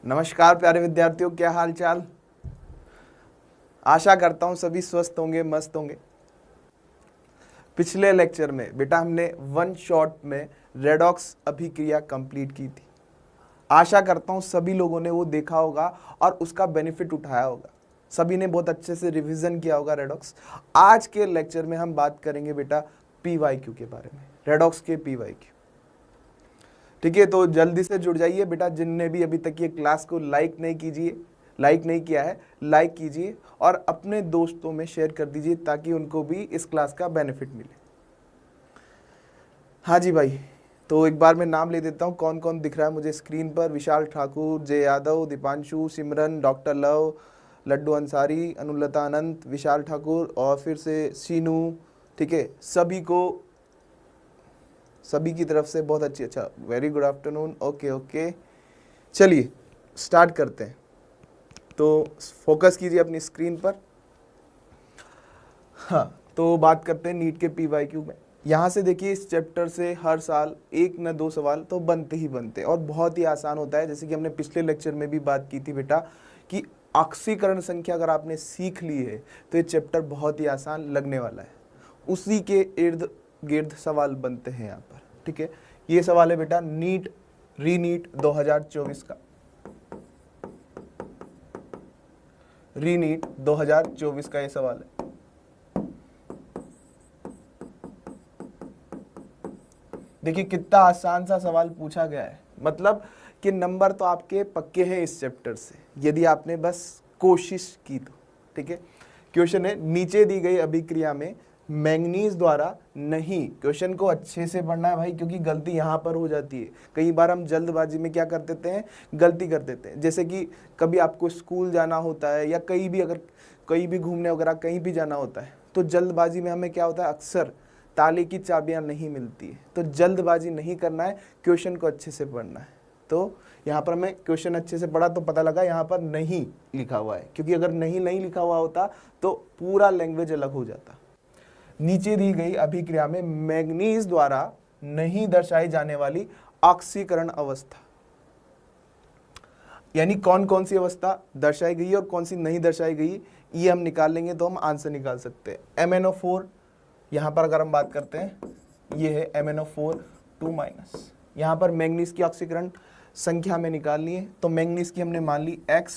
नमस्कार प्यारे विद्यार्थियों, क्या हाल चाल। आशा करता हूं सभी स्वस्थ होंगे, मस्त होंगे। पिछले लेक्चर में बेटा हमने वन शॉट में रेडॉक्स अभिक्रिया कंप्लीट की थी। आशा करता हूं सभी लोगों ने वो देखा होगा और उसका बेनिफिट उठाया होगा। सभी ने बहुत अच्छे से रिवीजन किया होगा रेडॉक्स। आज के लेक्चर में हम बात करेंगे बेटा पीवाईक्यू के बारे में, रेडॉक्स के पीवाईक्यू। ठीक है, तो जल्दी से जुड़ जाइए बेटा। जिनने भी अभी तक ये क्लास को लाइक नहीं किया है, लाइक कीजिए और अपने दोस्तों में शेयर कर दीजिए ताकि उनको भी इस क्लास का बेनिफिट मिले। हाँ जी भाई, तो एक बार मैं नाम ले देता हूँ कौन कौन दिख रहा है मुझे स्क्रीन पर। विशाल ठाकुर, जय यादव, दीपांशु, सिमरन, डॉक्टर लव, लड्डू अंसारी, अनुलता अनंत, विशाल ठाकुर और फिर से सीनू। ठीक है, सभी की तरफ से बहुत अच्छा वेरी गुड आफ्टरनून। ओके, चलिए स्टार्ट करते हैं। तो फोकस कीजिए अपनी स्क्रीन पर। हाँ, तो बात करते हैं नीट के पीवाईक्यू में। यहाँ से देखिए, इस चैप्टर से हर साल एक न दो सवाल तो बनते ही बनते और बहुत ही आसान होता है। जैसे कि हमने पिछले लेक्चर में भी बात की थी बेटा कि ऑक्सीकरण संख्या अगर आपने सीख ली है तो ये चैप्टर बहुत ही आसान लगने वाला है। उसी के इर्द गिर्द सवाल बनते हैं यहाँ पर। ठीक है, ये सवाल है बेटा रीनीट 2024 का। रीनीट 2024 का ये सवाल है। देखिए कितना आसान सा सवाल पूछा गया है, मतलब कि नंबर तो आपके पक्के हैं इस चैप्टर से यदि आपने बस कोशिश की तो। ठीक है, क्वेश्चन है नीचे दी गई अभिक्रिया में मैंगनीज द्वारा नहीं। क्वेश्चन को अच्छे से पढ़ना है भाई, क्योंकि गलती यहाँ पर हो जाती है। कई बार हम जल्दबाजी में क्या कर देते हैं, गलती कर देते हैं। जैसे कि कभी आपको स्कूल जाना होता है या कहीं भी घूमने वगैरह कहीं भी जाना होता है, तो जल्दबाजी में हमें क्या होता है, अक्सर ताले की चाबियां नहीं मिलती है। तो जल्दबाजी नहीं करना है, क्वेश्चन को अच्छे से पढ़ना है। तो यहाँ पर मैं क्वेश्चन अच्छे से पढ़ा तो पता लगा यहाँ पर नहीं लिखा हुआ है, क्योंकि अगर नहीं लिखा हुआ होता तो पूरा लैंग्वेज अलग हो जाता। नीचे दी गई अभिक्रिया में मैंगनीज द्वारा नहीं दर्शाई जाने वाली ऑक्सीकरण अवस्था, यानी कौन कौन सी अवस्था दर्शाई गई और कौन सी नहीं दर्शाई गई, ये हम निकाल लेंगे तो हम आंसर निकाल सकते हैं। MnO4 यहाँ पर अगर हम बात करते हैं, ये है MnO4 2-। यहाँ पर मैंगनीज की ऑक्सीकरण संख्या में निकालनी है, तो मैंगनीज की हमने मान ली x।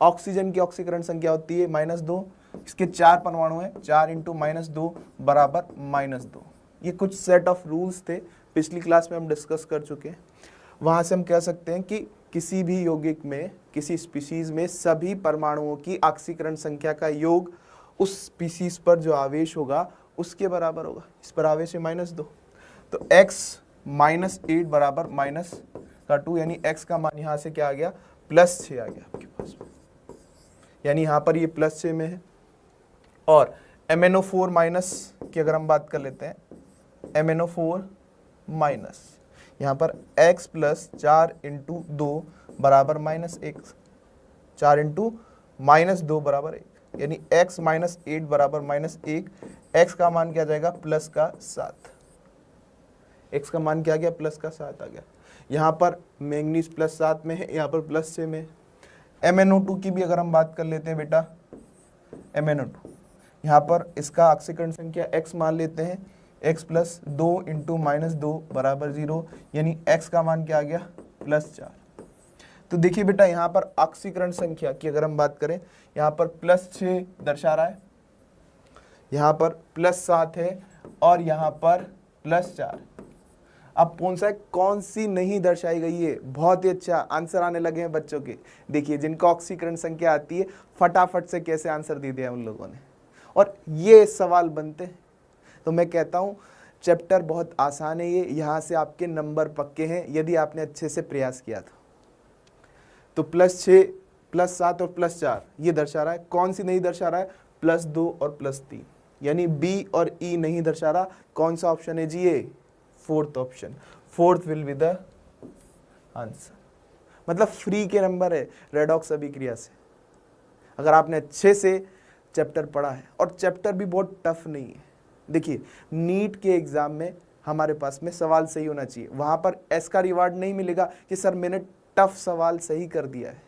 ऑक्सीजन की ऑक्सीकरण संख्या होती है -2। इसके 4 परमाणु हैं, 4 × -2 बराबर -2। ये कुछ सेट ऑफ रूल्स थे, पिछली क्लास में हम डिस्कस कर चुके हैं। वहाँ से हम कह सकते हैं कि किसी भी यौगिक में, किसी स्पीशीज में सभी परमाणुओं की ऑक्सीकरण संख्या का योग उस स्पीशीज पर जो आवेश होगा उसके बराबर होगा। इस पर आवेश है -2, तो x -8 बराबर -2, यानी x का मान यहाँ से क्या आ गया, +6 आ गया आपके पास, यानी यहाँ पर ये +6 में है। और MnO4- की अगर हम बात कर लेते हैं, MnO4- यहाँ पर x + 4 × 2 बराबर -1, 4 × -2 बराबर 1, यानी x -8 बराबर -1। x का मान क्या जाएगा, +7। x का मान क्या गया, +7 आ गया। यहाँ पर मैंगनीज +7 में है, यहाँ पर +6 में है। MnO2 की भी अगर हम बात कर लेते हैं बेटा, MnO2 यहाँ पर इसका ऑक्सीकरण संख्या x मान लेते हैं, x + 2 × -2 बराबर 0, यानी x का मान क्या आ गया, +4। तो देखिए बेटा, यहाँ पर ऑक्सीकरण संख्या की अगर हम बात करें, यहाँ पर +6 दर्शा रहा है, यहाँ पर +7 है और यहाँ पर +4। अब कौन सी नहीं दर्शाई गई है। बहुत ही अच्छा आंसर आने लगे हैं बच्चों के। देखिए जिनका ऑक्सीकरण संख्या आती है, फटाफट से कैसे आंसर दे दिया उन लोगों ने, और ये सवाल बनते हैं। तो मैं कहता हूँ चैप्टर बहुत आसान है ये, यहाँ से आपके नंबर पक्के हैं यदि आपने अच्छे से प्रयास किया तो +6, +7 और +4 ये दर्शा रहा है। कौन सी नहीं दर्शा रहा है, +2 और +3, यानी बी और ई नहीं दर्शा रहा। कौन सा ऑप्शन है जी, ये 4th option. 4th will be the answer. मतलब फ्री के नंबर है रेडॉक्स अभिक्रिया से, अगर आपने अच्छे से चैप्टर पढ़ा है। और चैप्टर भी बहुत टफ नहीं है। देखिए नीट के एग्जाम में हमारे पास में सवाल सही होना चाहिए, वहां पर एस का रिवार्ड नहीं मिलेगा कि सर मैंने टफ सवाल सही कर दिया है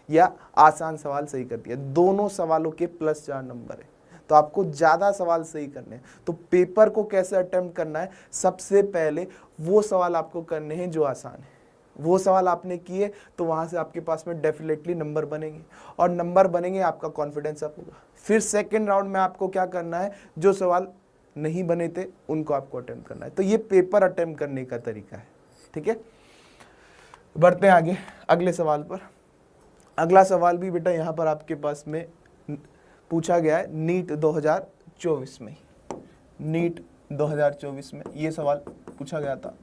या आसान सवाल सही कर दिया, दोनों सवालों के +4 नंबर है। तो आपको ज्यादा सवाल सही करने हैं। तो पेपर को कैसे अटेम्प्ट करना है, सबसे पहले वो सवाल आपको करने हैं जो आसान है। वो सवाल आपने किए तो वहां से आपके पास में डेफिनेटली नंबर बनेंगे, और नंबर बनेंगे आपका कॉन्फिडेंस अप होगा। फिर सेकंड राउंड में आपको क्या करना है, जो सवाल नहीं बने थे उनको आपको अटेम्प्ट करना है। तो ये पेपर अटेम्प्ट करने का तरीका है, ठीक है। बढ़ते हैं आगे अगले सवाल पर। अगला सवाल भी बेटा यहाँ पर आपके पास में पूछा गया है नीट 2024 में। नीट 2024 में ये सवाल पूछा गया था।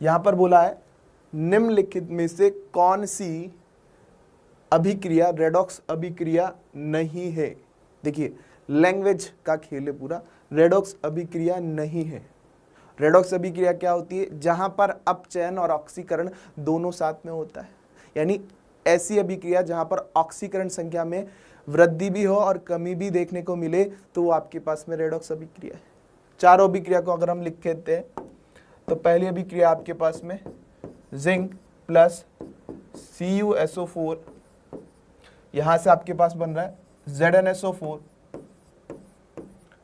यहां पर बोला है निम्नलिखित में से कौन सी अभिक्रिया रेडॉक्स अभिक्रिया नहीं है। देखिए लैंग्वेज का खेल है पूरा। रेडॉक्स अभिक्रिया नहीं है। रेडॉक्स अभिक्रिया क्या होती है, जहां पर अपचयन और ऑक्सीकरण दोनों साथ में होता है, यानी ऐसी अभिक्रिया जहां पर ऑक्सीकरण संख्या में वृद्धि भी हो और कमी भी देखने को मिले तो वो आपके पास में रेडॉक्स अभिक्रिया है। चारों अभिक्रिया को अगर हम लिख देते हैं तो पहली अभिक्रिया आपके पास में जिंक प्लस CuSO4, यहां से आपके पास बन रहा है ZnSO4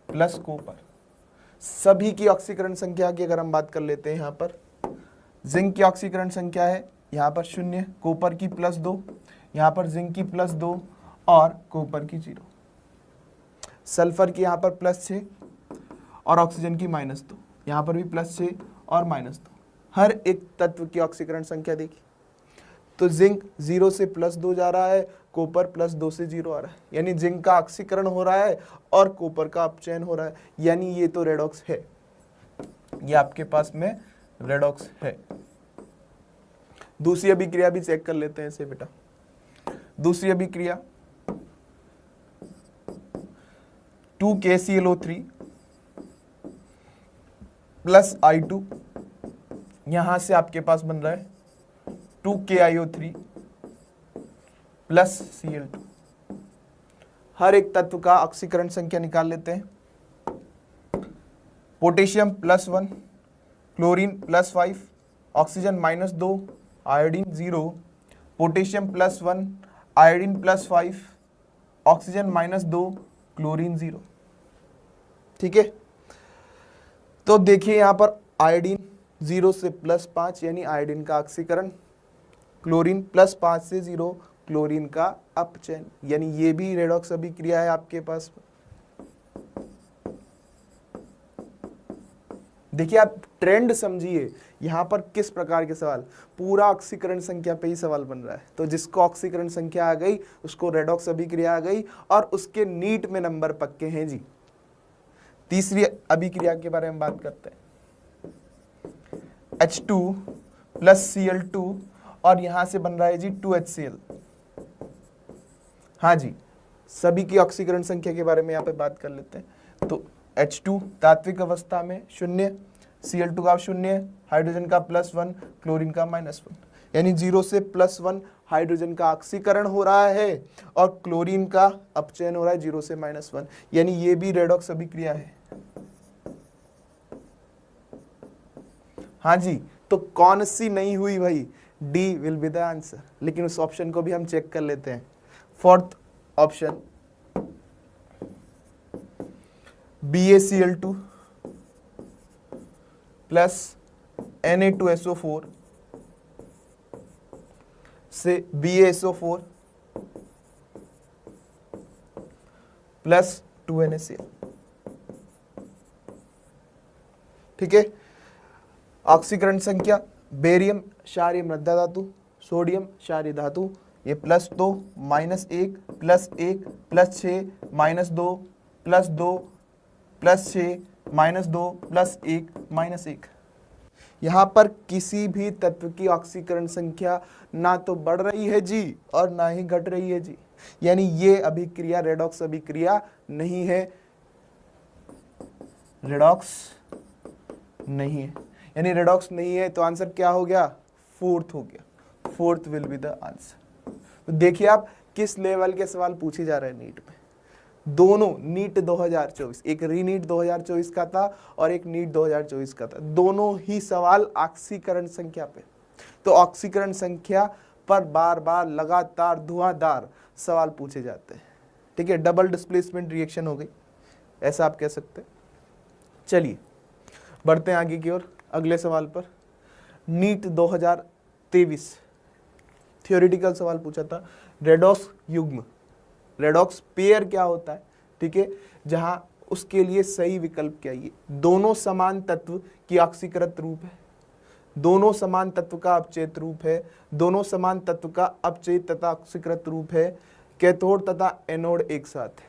प्लस कॉपर। सभी की ऑक्सीकरण संख्या की अगर हम बात कर लेते हैं, यहां पर जिंक की ऑक्सीकरण संख्या है यहाँ पर 0, कॉपर की +2, यहाँ पर जिंक की +2 और कॉपर की 0, सल्फर की यहाँ पर +6 और ऑक्सीजन की -2, यहाँ पर भी +6 और -2। हर एक तत्व की ऑक्सीकरण संख्या देखिए, तो जिंक 0 से +2 जा रहा है, कॉपर +2 से 0 आ रहा है, यानी जिंक का ऑक्सीकरण हो रहा है और कॉपर का अपचयन हो रहा है, यानी ये तो रेडॉक्स है, ये आपके पास में रेडॉक्स है। दूसरी अभिक्रिया भी चेक कर लेते हैं इसे बेटा। दूसरी अभिक्रिया 2KClO3 प्लस I2, यहां से आपके पास बन रहा है 2KiO3 प्लस Cl2। हर एक तत्व का ऑक्सीकरण संख्या निकाल लेते हैं। Potassium +1, chlorine +5, oxygen -2, iodine 0, potassium +1, iodine +5, oxygen -2, chlorine 0। ठीक है, तो देखिए यहां पर आयोडीन 0 से +5 यानी आयोडीन का ऑक्सीकरण, क्लोरीन +5 से 0 क्लोरीन का अपचयन, यानी ये भी रेडॉक्स अभिक्रिया है आपके पास। देखिए आप ट्रेंड समझिए, यहां पर किस प्रकार के सवाल, पूरा ऑक्सीकरण संख्या पे ही सवाल बन रहा है। तो जिसको ऑक्सीकरण संख्या आ गई उसको रेडॉक्स अभिक्रिया आ गई और उसके नीट में नंबर पक्के हैं जी। तीसरी अभिक्रिया के बारे में बात करते हैं। H2 प्लस Cl2 और यहां से बन रहा है जी 2HCl। हाँ जी, सभी की ऑक्सीकरण संख्या के बारे में यहाँ पे बात कर लेते हैं। तो H2 तात्विक अवस्था में 0, Cl2 का 0, हाइड्रोजन का +1, क्लोरीन का -1, यानी 0 से +1 हाइड्रोजन का ऑक्सीकरण हो रहा है और क्लोरीन का अपचयन हो रहा है 0 से -1, यानी ये भी रेडॉक्स अभिक्रिया है। हाँ जी, तो कौन सी नहीं हुई भाई, D will be the answer. लेकिन उस ऑप्शन को भी हम चेक कर लेते हैं। Fourth option BaCl2 plus Na2SO4 से BaSO4 प्लस 2NaCl। ठीक है, ऑक्सीकरण संख्या बेरियम क्षारीय मृदा धातु, सोडियम क्षारीय धातु, ये +2 -1 +1 +6 -2 +2 +6 -2 +1 -1। यहाँ पर किसी भी तत्व की ऑक्सीकरण संख्या ना तो बढ़ रही है जी और ना ही घट रही है जी, यानी ये अभिक्रिया रेडॉक्स अभिक्रिया नहीं है, रेडॉक्स नहीं है, यानी रेडॉक्स नहीं है। तो आंसर क्या हो गया, फोर्थ हो गया। Fourth will be the answer. तो देखिए आप किस लेवल के सवाल पूछे जा रहे हैं नीट में। दोनों नीट 2024, एक रीनीट 2024 का था और एक नीट 2024 का था, दोनों ही सवाल ऑक्सीकरण संख्या पे। तो ऑक्सीकरण संख्या पर बार बार लगातार धुआंधार सवाल पूछे जाते हैं, ठीक है। डबल डिस्प्लेसमेंट रिएक्शन हो गई, ऐसा आप कह सकते हैं। चलिए बढ़ते हैं आगे की ओर, अगले सवाल पर। नीट 2023 थियोरेटिकल सवाल पूछा था, रेडॉक्स युग्म, रेडॉक्स पेयर क्या होता है, ठीक है, जहां उसके लिए सही विकल्प क्या है, दोनों समान तत्व की ऑक्सीकृत रूप है, दोनों समान तत्व का अपचयित रूप है, दोनों समान तत्व का अपचयित तथा ऑक्सीकृत रूप है, कैथोड तथा एनोड एक साथ है,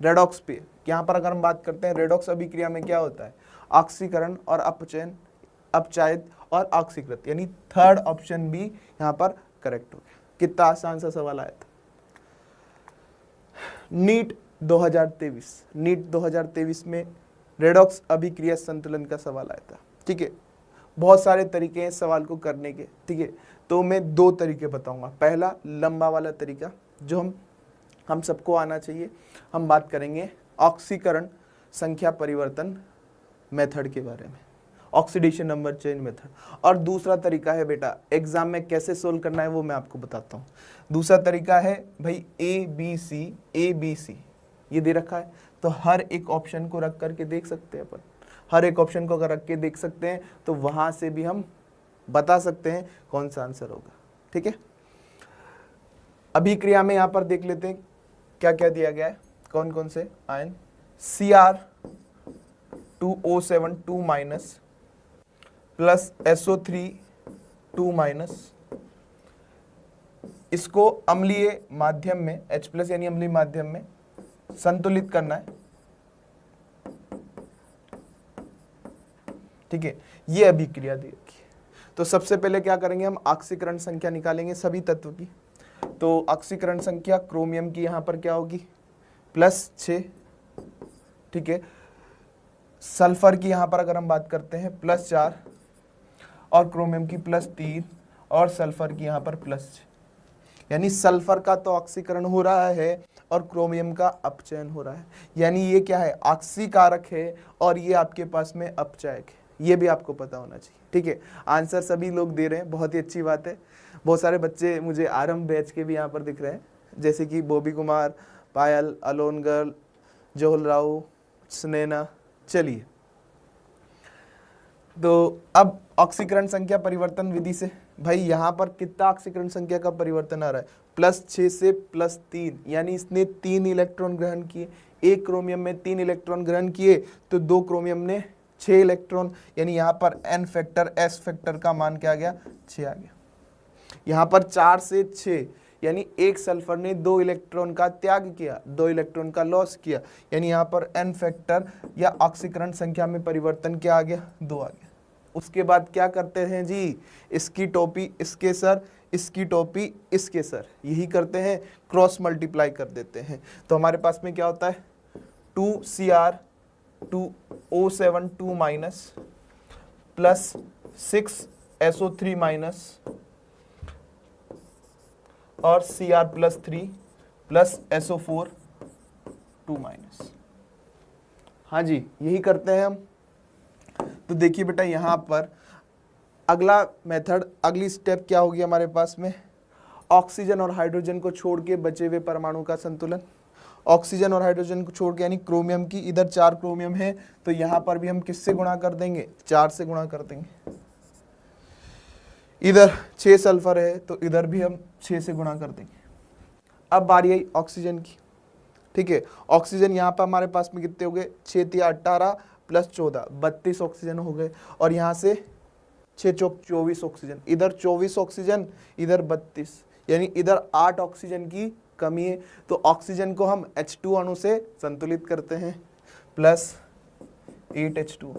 रेडॉक्स पेयर। यहां पर अगर हम बात करते हैं रेडॉक्स अभिक्रिया में क्या होता है, ऑक्सीकरण और अपचयन, अपचायित और ऑक्सीकृत, यानी थर्ड ऑप्शन भी यहां पर करेक्ट हो गया। कितना आसान सा सवाल आया था। नीट 2023, नीट 2023 में रेडॉक्स अभिक्रिया संतुलन का सवाल आया था, ठीक है। बहुत सारे तरीके हैं सवाल को करने के, ठीक है, तो मैं दो तरीके बताऊंगा। पहला लंबा वाला तरीका जो हम सबको आना चाहिए, हम बात करेंगे ऑक्सीकरण संख्या परिवर्तन मेथड के बारे में, ऑक्सीडेशन नंबर चेंज मेथड। और दूसरा तरीका है बेटा एग्जाम में कैसे सोल्व करना है वो मैं आपको बताता हूँ। दूसरा तरीका है भाई ए बी सी ये दे रखा है, तो हर एक ऑप्शन को रख करके देख सकते हैं अपन, हर एक ऑप्शन को अगर रख के देख सकते हैं तो वहां से भी हम बता सकते हैं कौन सा आंसर होगा, ठीक है। अभिक्रिया में यहां पर देख लेते हैं क्या क्या दिया गया है, कौन कौन से ion, Cr2O7 2 minus plus SO3 2 minus, इसको अम्लीय माध्यम में H प्लस यानी अम्लीय माध्यम में संतुलित करना है, ठीक है। ये अभिक्रिया दी रखी है। तो सबसे पहले क्या करेंगे, हम ऑक्सीकरण संख्या निकालेंगे सभी तत्व की। तो ऑक्सीकरण संख्या क्रोमियम की यहां पर क्या होगी +6, ठीक है। सल्फर की यहां पर अगर हम बात करते हैं +4 और क्रोमियम की +3 और सल्फर की यहां पर +6, यानी सल्फर का तो ऑक्सीकरण हो रहा है और क्रोमियम का अपचयन हो रहा है, यानी ये क्या है ऑक्सीकारक है और ये आपके पास में अपचायक है, ये भी आपको पता होना चाहिए, ठीक है। आंसर सभी लोग दे रहे हैं, बहुत ही अच्छी बात है। बहुत सारे बच्चे मुझे आरंभ बैच के भी यहाँ पर दिख रहे हैं, जैसे कि बॉबी कुमार, पायल, अलोन गर्ल, जोहल राव, सुनैना। चलिए तो अब ऑक्सीकरण संख्या परिवर्तन विधि से भाई यहाँ पर कितना ऑक्सीकरण संख्या का परिवर्तन आ रहा है, +6 से +3, यानी इसने 3 इलेक्ट्रॉन ग्रहण किए, एक क्रोमियम में 3 इलेक्ट्रॉन ग्रहण किए तो 2 क्रोमियम ने 6 इलेक्ट्रॉन, यानी यहाँ पर n फैक्टर s फैक्टर का मान क्या आ गया 6 आ गया। यहाँ पर 4 से 6, यानी एक सल्फर ने 2 इलेक्ट्रॉन का त्याग किया, 2 इलेक्ट्रॉन का लॉस किया, यानी यहाँ पर n फैक्टर या ऑक्सीकरण संख्या में परिवर्तन क्या आ गया 2 आ गया। उसके बाद क्या करते हैं जी, इसकी टोपी इसके सर, इसकी टोपी इसके सर, यही करते हैं, क्रॉस मल्टीप्लाई कर देते हैं। तो हमारे पास में क्या होता है 2Cr2O7 2 minus plus 6SO3 minus और Cr+3 प्लस SO4 2 माइनस। हाँ जी यही करते हैं हम। तो देखिए बेटा यहाँ पर अगला मेथड, अगली स्टेप क्या होगी हमारे पास में, ऑक्सीजन और हाइड्रोजन को छोड़ के बचे हुए परमाणु का संतुलन। ऑक्सीजन और हाइड्रोजन को छोड़ के, यानी क्रोमियम की इधर 4 क्रोमियम है तो यहाँ पर भी हम किससे गुणा कर देंगे 4 से गुणा कर देंगे। इधर 6 सल्फर है तो इधर भी हम 6 से गुणा कर देंगे। अब बारी आई ऑक्सीजन की, ठीक है। ऑक्सीजन यहाँ पर हमारे पास में कितने हो गए 6 × 18 + 14 32 ऑक्सीजन हो गए, और यहाँ से 6 × 24 ऑक्सीजन, इधर 24 ऑक्सीजन इधर 32, यानी इधर 8 ऑक्सीजन की कमी है। तो ऑक्सीजन को हम H2 अणु से संतुलित करते हैं +8H2।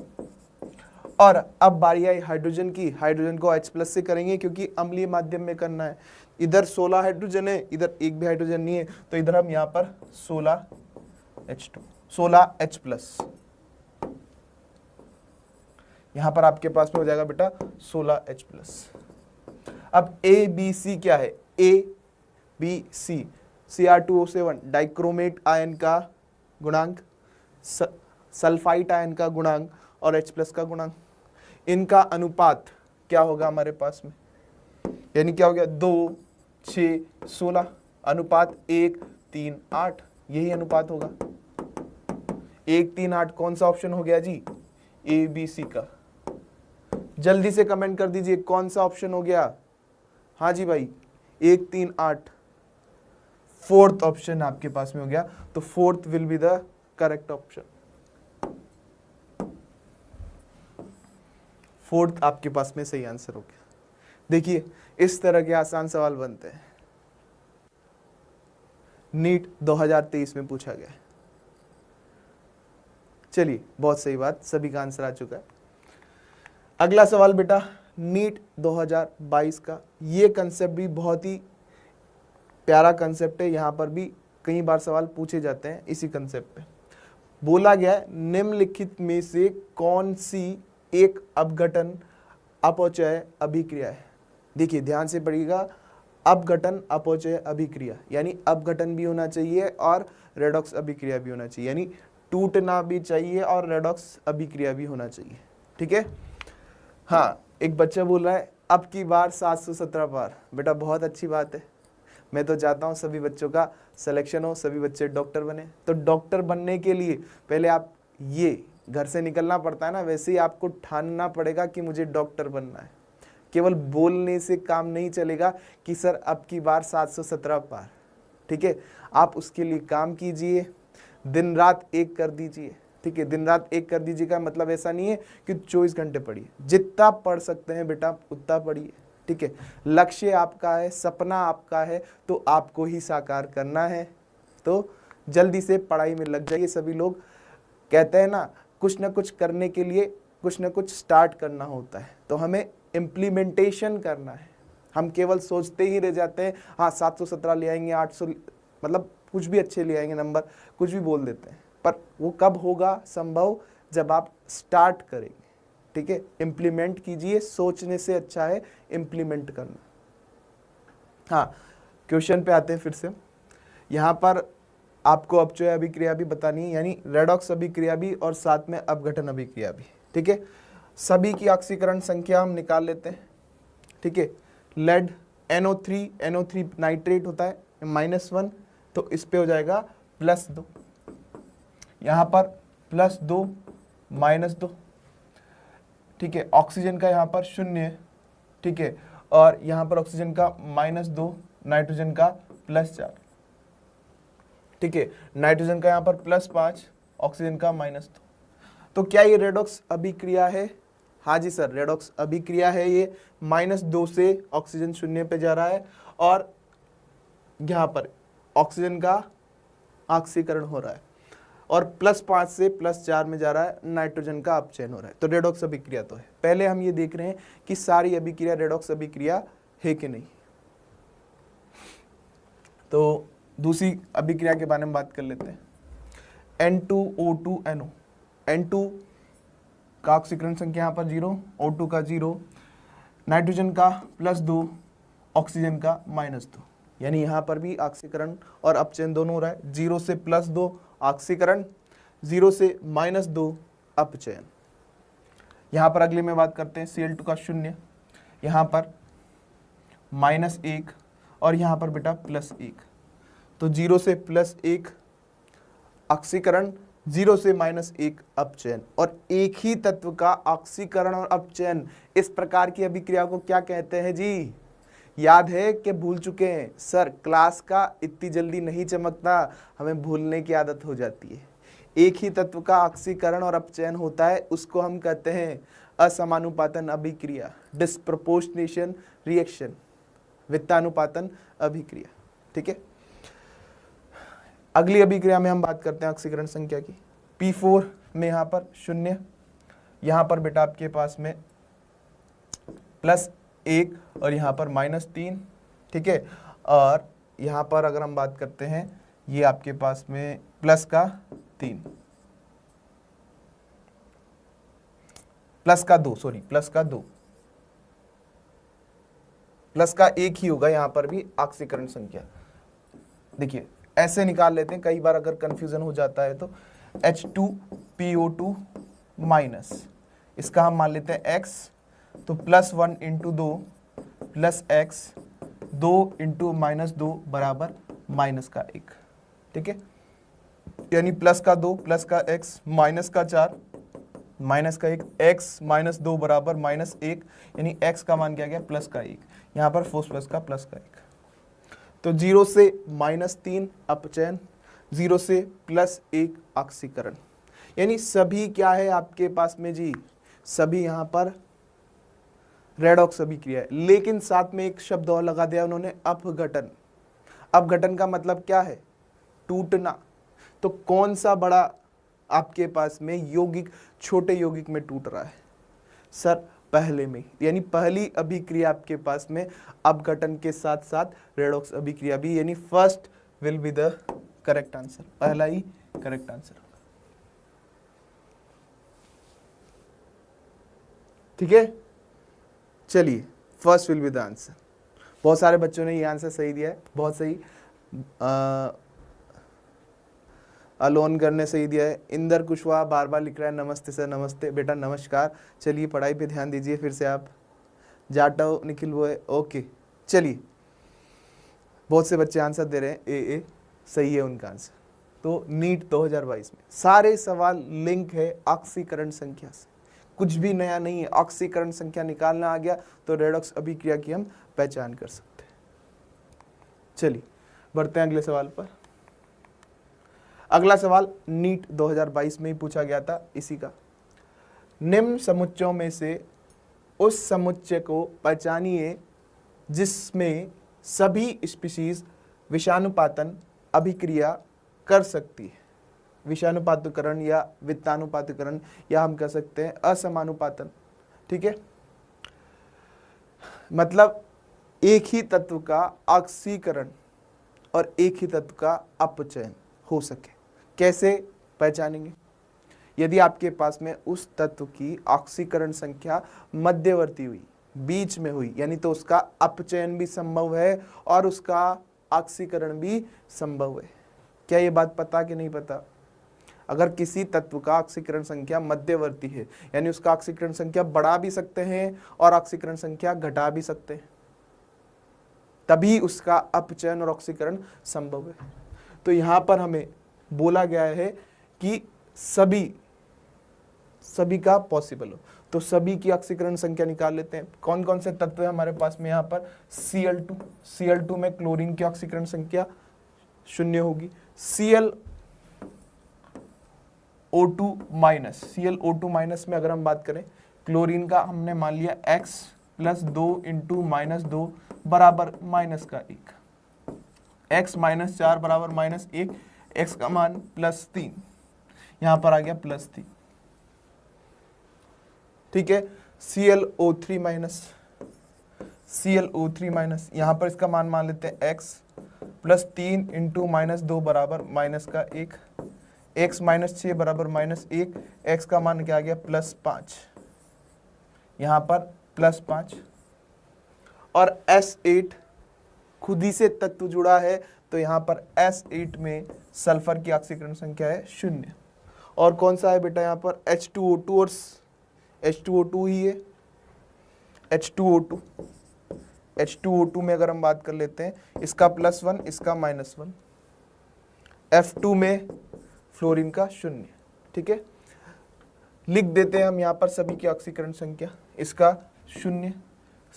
और अब बारी आई हाइड्रोजन की, हाइड्रोजन को H+ से करेंगे क्योंकि अम्लीय माध्यम में करना है। इधर 16 हाइड्रोजन है, इधर एक भी हाइड्रोजन नहीं है, तो इधर हम यहाँ पर 16H2 16H+, यहाँ पर आपके पास में हो जाएगा बेटा 16H+। अब ABC क्या है, ABC Cr2O7 डाइक्रोमेट आयन का गुणांक, सल्फाइड आयन का गुणांक और H+ का गुणांक, इनका अनुपात क्या होगा हमारे पास में, यानी क्या हो गया 2, 6, 16 अनुपात 1, 3, 8, यही अनुपात होगा। 1, 3, 8 कौन सा ऑप्शन हो गया जी, ABC का। जल्दी से कमेंट कर दीजिए कौन सा ऑप्शन हो गया। हाँ जी भाई 1, 3, 8 फोर्थ ऑप्शन आपके पास में हो गया, तो fourth will be the correct option. Fourth आपके पास में सही आंसर हो गया। देखिए इस तरह के आसान सवाल बनते हैं, नीट 2023 में पूछा गया है। चलिए बहुत सही बात, सभी का आंसर आ चुका है। अगला सवाल बेटा नीट 2022 का, ये कंसेप्ट भी बहुत ही प्यारा कंसेप्ट है, यहां पर भी कई बार सवाल पूछे जाते हैं इसी कंसेप्ट पे। बोला गया है निम्नलिखित में से कौन सी एक अपघटन अपचय अभिक्रिया है। देखिए ध्यान से पढ़िएगा, अपघटन अपचय अभिक्रिया यानी अपघटन भी होना चाहिए और रेडॉक्स अभिक्रिया भी होना चाहिए, यानी टूटना भी चाहिए और रेडॉक्स अभिक्रिया भी होना चाहिए। ठीक है। हाँ एक बच्चा बोल रहा है अब की बार 717 पार। बेटा बहुत अच्छी बात है, मैं तो चाहता हूँ सभी बच्चों का सिलेक्शन हो, सभी बच्चे डॉक्टर बने। तो डॉक्टर बनने के लिए पहले आप ये घर से निकलना पड़ता है ना, वैसे ही आपको ठानना पड़ेगा कि मुझे डॉक्टर बनना है। केवल बोलने से काम नहीं चलेगा कि सर अब की बार 717 पार। ठीक है, आप उसके लिए काम कीजिए, दिन रात एक कर दीजिए। ठीक है, दिन रात एक कर दीजिए का मतलब ऐसा नहीं है कि 24 घंटे पढ़िए, जितना पढ़ सकते हैं बेटा उतना पढ़िए। ठीक है, लक्ष्य आपका है, सपना आपका है, तो आपको ही साकार करना है। तो जल्दी से पढ़ाई में लग जाइए। सभी लोग कहते हैं ना कुछ ना कुछ करने के लिए कुछ ना कुछ स्टार्ट करना होता है, तो हमें इम्प्लीमेंटेशन करना है। हम केवल सोचते ही रह जाते हैं हाँ 717 ले आएंगे, 800 मतलब कुछ भी अच्छे ले आएंगे नंबर, कुछ भी बोल देते हैं, पर वो कब होगा संभव, जब आप स्टार्ट करेंगे। ठीक है, इम्प्लीमेंट कीजिए, सोचने से अच्छा है इम्प्लीमेंट करना। हाँ क्वेश्चन पे आते हैं फिर से। यहाँ पर आपको अपचय अभिक्रिया भी बतानी है, यानी रेडॉक्स अभिक्रिया भी और साथ में अपघटन अभिक्रिया भी। ठीक है, सभी की ऑक्सीकरण संख्या हम निकाल लेते हैं। ठीक है, लेड NO3 नाइट्रेट होता है -1, तो इस पे हो जाएगा +2, यहाँ पर +2 -2। ठीक है, ऑक्सीजन का यहाँ पर 0 है। ठीक है, और यहाँ पर ऑक्सीजन का -2, नाइट्रोजन का +4। ठीक है, नाइट्रोजन का यहाँ पर +5, ऑक्सीजन का -2। तो क्या ये रेडॉक्स अभिक्रिया है? हाँ जी सर, रेडॉक्स अभिक्रिया है ये। -2 से ऑक्सीजन 0 पे जा रहा है और यहाँ पर ऑक्सीजन का ऑक्सीकरण हो रहा है और +5 से +4 में जा रहा है, नाइट्रोजन का अपचयन हो रहा है। तो रेडॉक्स अभिक्रिया तो है। पहले हम ये देख रहे हैं कि सारी अभिक्रिया रेडॉक्स अभिक्रिया है कि नहीं। तो दूसरी अभिक्रिया के बारे में बात कर लेते हैं। N2O2NO, N2 का ऑक्सीकरण संख्या यहाँ पर 0, O2 का 0, नाइट्रोजन का +2, ऑक्सीजन का -2, यानी यहाँ पर भी ऑक्सीकरण और अपचयन दोनों हो रहा है। 0 से +2 ऑक्सीकरण, 0 से -2 अपचयन। यहाँ पर अगले में बात करते हैं Cl2 का 0, यहाँ पर -1 और यहाँ पर बेटा +1, तो 0 से +1 ऑक्सीकरण, 0 से -1 अपचयन। और एक ही तत्व का ऑक्सीकरण और अपचयन, इस प्रकार की अभिक्रिया को क्या कहते हैं जी? याद है कि भूल चुके हैं? सर क्लास का इतनी जल्दी नहीं चमकता, हमें भूलने की आदत हो जाती है। एक ही तत्व का ऑक्सीकरण और अपचयन होता है, उसको हम कहते हैं असमानुपातन अभिक्रिया, डिस्प्रपोर्शनेशन रिएक्शन, वित्तानुपातन अभिक्रिया। ठीक है, अगली अभिक्रिया में हम बात करते हैं ऑक्सीकरण संख्या की। P4 में यहाँ पर 0, यहाँ पर बेटा आपके पास में +1 और यहाँ पर -3। ठीक है, और यहाँ पर अगर हम बात करते हैं ये आपके पास में +3, +2 +1 ही होगा यहाँ पर भी ऑक्सीकरण संख्या। देखिए ऐसे निकाल लेते हैं, कई बार अगर कंफ्यूजन हो जाता है तो H2PO2 माइनस, इसका हम मान लेते हैं x, तो +1 इंटू 2 प्लस x, 2 इंटू -2 बराबर -1, ठीक है। यानी प्लस का 2 प्लस का x माइनस का 4 माइनस का 1, x -2 बराबर -1, यानी x का मान क्या गया +1, यहाँ पर फोर्स प्लस का +1। तो 0 से -3 अपचयन, 0 से +1 ऑक्सीकरण, यानी सभी क्या है आपके पास में जी, सभी यहाँ पर रेडॉक्स अभिक्रिया है। लेकिन साथ में एक शब्द और लगा दिया उन्होंने, अपघटन। अपघटन का मतलब क्या है, टूटना। तो कौन सा बड़ा आपके पास में यौगिक छोटे यौगिक में टूट रहा है सर, पहले में, यानी पहली अभिक्रिया आपके पास में अपघटन के साथ साथ रेडॉक्स अभिक्रिया भी, यानी first will be the correct answer, पहला ही करेक्ट आंसर। ठीक है, चलिए first will be the answer. बहुत सारे बच्चों ने ये आंसर सही दिया है, बहुत सही। अलोन करने सही दिया है। इंदर कुशवाहा बार बार लिख रहा है नमस्ते सर, नमस्ते बेटा, नमस्कार। चलिए पढ़ाई पे ध्यान दीजिए फिर से आप। जाटव निखिल वो है, ओके। चलिए बहुत से बच्चे आंसर दे रहे हैं, ए सही है उनका आंसर। तो नीट 2022 में सारे सवाल लिंक है ऑक्सीकरण संख्या से, कुछ भी नया नहीं है। ऑक्सीकरण संख्या निकालना आ गया तो रेडॉक्स अभिक्रिया की हम पहचान कर सकते हैं। चलिए बढ़ते हैं अगले सवाल पर। अगला सवाल नीट 2022 में ही पूछा गया था इसी का। निम्न समुच्चयों में से उस समुच्चय को पहचानिए जिसमें सभी स्पीशीज विषानुपातन अभिक्रिया कर सकती है। विषानुपातीकरण या वित्तानुपातीकरण, या हम कह सकते हैं असमानुपातन, ठीक है। मतलब एक ही तत्व का ऑक्सीकरण और एक ही तत्व का अपचयन हो सके। कैसे पहचानेंगे, यदि आपके पास में उस तत्व की ऑक्सीकरण संख्या मध्यवर्ती हुई, बीच में हुई, यानी तो उसका अपचयन भी संभव है और उसका ऑक्सीकरण भी संभव है। क्या ये बात पता कि नहीं पता? अगर किसी तत्व का ऑक्सीकरण संख्या मध्यवर्ती है, यानी उसका ऑक्सीकरण संख्या बढ़ा भी सकते हैं और ऑक्सीकरण संख्या घटा भी सकते हैं, तभी उसका अपचयन और ऑक्सीकरण संभव है। तो यहां पर हमें बोला गया है कि सभी का पॉसिबल हो, तो सभी की ऑक्सीकरण संख्या निकाल लेते हैं। कौन कौन से तत्व है हमारे पास में यहाँ पर? Cl2 में क्लोरीन की ऑक्सीकरण संख्या 0 होगी। ClO2 माइनस में अगर हम बात करें, क्लोरीन का हमने मान लिया x + 2 इंटू -2 बराबर -1, x -4 बराबर -1, x का मान +3, यहां पर आ गया +3, ठीक है। ClO3 माइनस, यहां पर इसका मान लेते हैं x +3 इंटू -2 बराबर -1, x -6 बराबर -1, x का मान क्या आ गया +5, यहां पर +5। और S8 खुद ही से तत्व जुड़ा है, तो यहां पर S8 में सल्फर की ऑक्सीकरण संख्या है 0। और कौन सा है बेटा यहाँ पर? H2O2, और H2O2 ही है, H2O2 में अगर हम बात कर लेते हैं, इसका +1, इसका -1, F2 में फ्लोरीन का 0, ठीक है। लिख देते हैं हम यहाँ पर सभी की ऑक्सीकरण संख्या, इसका 0,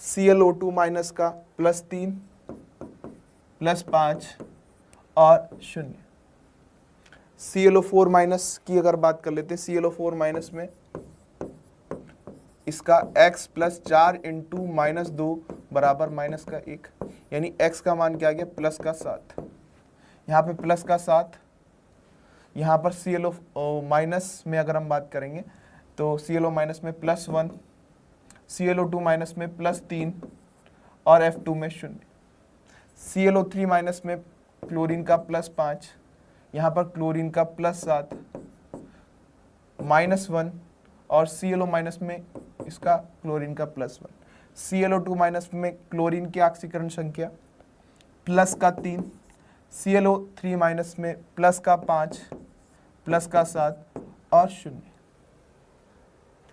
ClO2 माइनस का +3, +5 और 0। ClO4 माइनस की अगर बात कर लेते हैं, ClO4 माइनस में इसका x +4 इंटू -2 बराबर -1, यानी x का मान क्या आ गया +7, यहाँ पे +7। यहाँ पर ClO माइनस में अगर हम बात करेंगे तो ClO माइनस में +1, ClO2 माइनस में +3 और F2 में 0। ClO3 माइनस में क्लोरीन का +5, यहाँ पर क्लोरीन का +7, -1, और ClO माइनस में इसका क्लोरीन का +1। ClO2 माइनस में क्लोरीन की ऑक्सीकरण संख्या +3, ClO3 माइनस में प्लस का 5, प्लस का 7 और 0।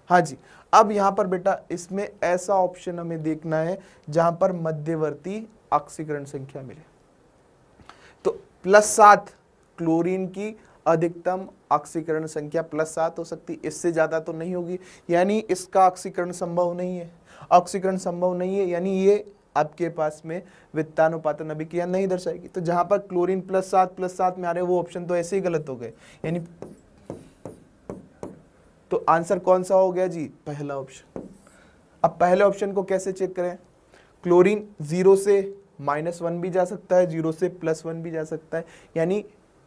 हाँ जी, अब यहाँ पर बेटा इसमें ऐसा ऑप्शन हमें देखना है जहां पर मध्यवर्ती ऑक्सीकरण संख्या मिले। तो +7 क्लोरीन की अधिकतम ऑक्सीकरण संख्या +7 हो सकती, इससे ज्यादा तो नहीं होगी, यानी इसका ऑक्सीकरण संभव नहीं है। ऑक्सीकरण संभव नहीं है यानी ये आपके पास में वित्तानुपातन अभिक्रिया नहीं दर्शाएगी। तो जहां पर क्लोरीन +7 में आ रहे वो ऑप्शन तो ऐसे ही गलत हो गए, यानी तो आंसर कौन सा हो गया जी? पहला ऑप्शन। अब पहले ऑप्शन को कैसे चेक करें? क्लोरीन 0 से -1 भी जा सकता है, 0 से +1 भी जा सकता है, यानी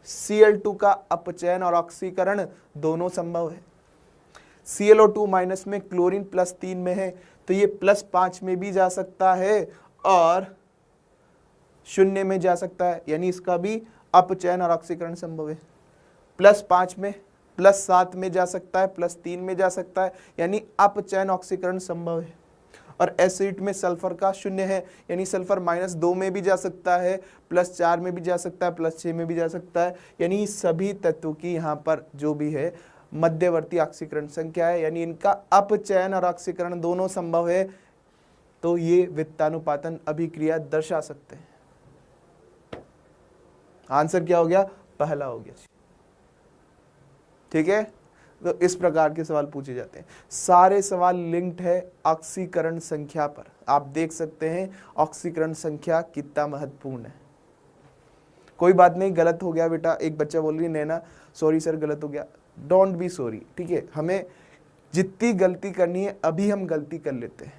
Cl2 का अपचयन और ऑक्सीकरण दोनों संभव है। ClO2 माइनस में क्लोरीन +3 में है, तो ये +5 में भी जा सकता है और 0 में जा सकता है, यानी इसका भी अपचयन और ऑक्सीकरण संभव है। +5 में, +7 में जा सकता है, +3 में जा सकता है, यानी अपचयन ऑक्सीकरण संभव है। और एसिड में सल्फर का 0 है, यानी सल्फर -2 में भी जा सकता है, +4 में भी जा सकता है, +6 में भी जा सकता है, यानी सभी तत्वों की यहाँ पर जो भी है मध्यवर्ती ऑक्सीकरण संख्या है, यानी इनका अपचयन और ऑक्सीकरण दोनों संभव है, तो ये वित्तानुपातन अभिक्रिया दर्शा सकते हैं। आंसर क्या हो गया? पहला हो गया। ठीक है, तो इस प्रकार के सवाल पूछे जाते हैं। सारे सवाल लिंक्ड है ऑक्सीकरण संख्या पर। आप देख सकते हैं ऑक्सीकरण संख्या कितना महत्वपूर्ण है। कोई बात नहीं, गलत हो गया बेटा, एक बच्चा बोल रही नैना सॉरी सर गलत हो गया, डोंट बी सॉरी। ठीक है, हमें जितनी गलती करनी है अभी हम गलती कर लेते हैं,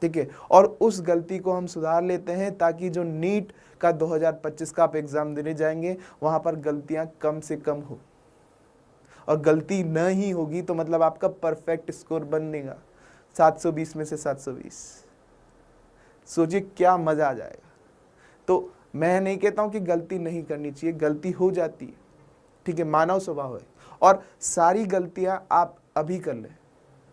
ठीक है, और उस गलती को हम सुधार लेते हैं ताकि जो नीट का 2025 का आप एग्जाम देने जाएंगे वहां पर गलतियां कम से कम हो, और गलती न ही होगी तो मतलब आपका परफेक्ट स्कोर बनेगा 720 में से 720। सोचिए क्या मजा आ जाएगा। तो मैं नहीं कहता हूं कि गलती नहीं करनी चाहिए, गलती हो जाती है, ठीक है, मानव स्वभाव है, और सारी गलतियां आप अभी कर लें।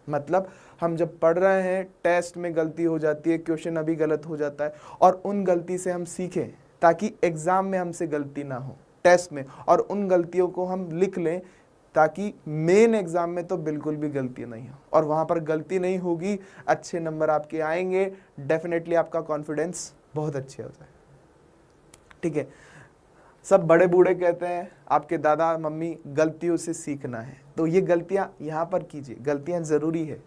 मतलब हम जब पढ़ रहे हैं टेस्ट में गलती हो जाती है, क्वेश्चन अभी गलत हो जाता है, और उन गलती से हम सीखें ताकि एग्जाम में हमसे गलती ना हो टेस्ट में, और उन गलतियों को हम लिख लें ताकि मेन एग्जाम में तो बिल्कुल भी गलती नहीं हो, और वहां पर गलती नहीं होगी, अच्छे नंबर आपके आएंगे, डेफिनेटली आपका कॉन्फिडेंस बहुत अच्छे हो जाए। ठीक है, सब बड़े बूढ़े कहते हैं आपके दादा मम्मी गलतियों से सीखना है, तो ये गलतियां यहाँ पर कीजिए, गलतियां जरूरी है।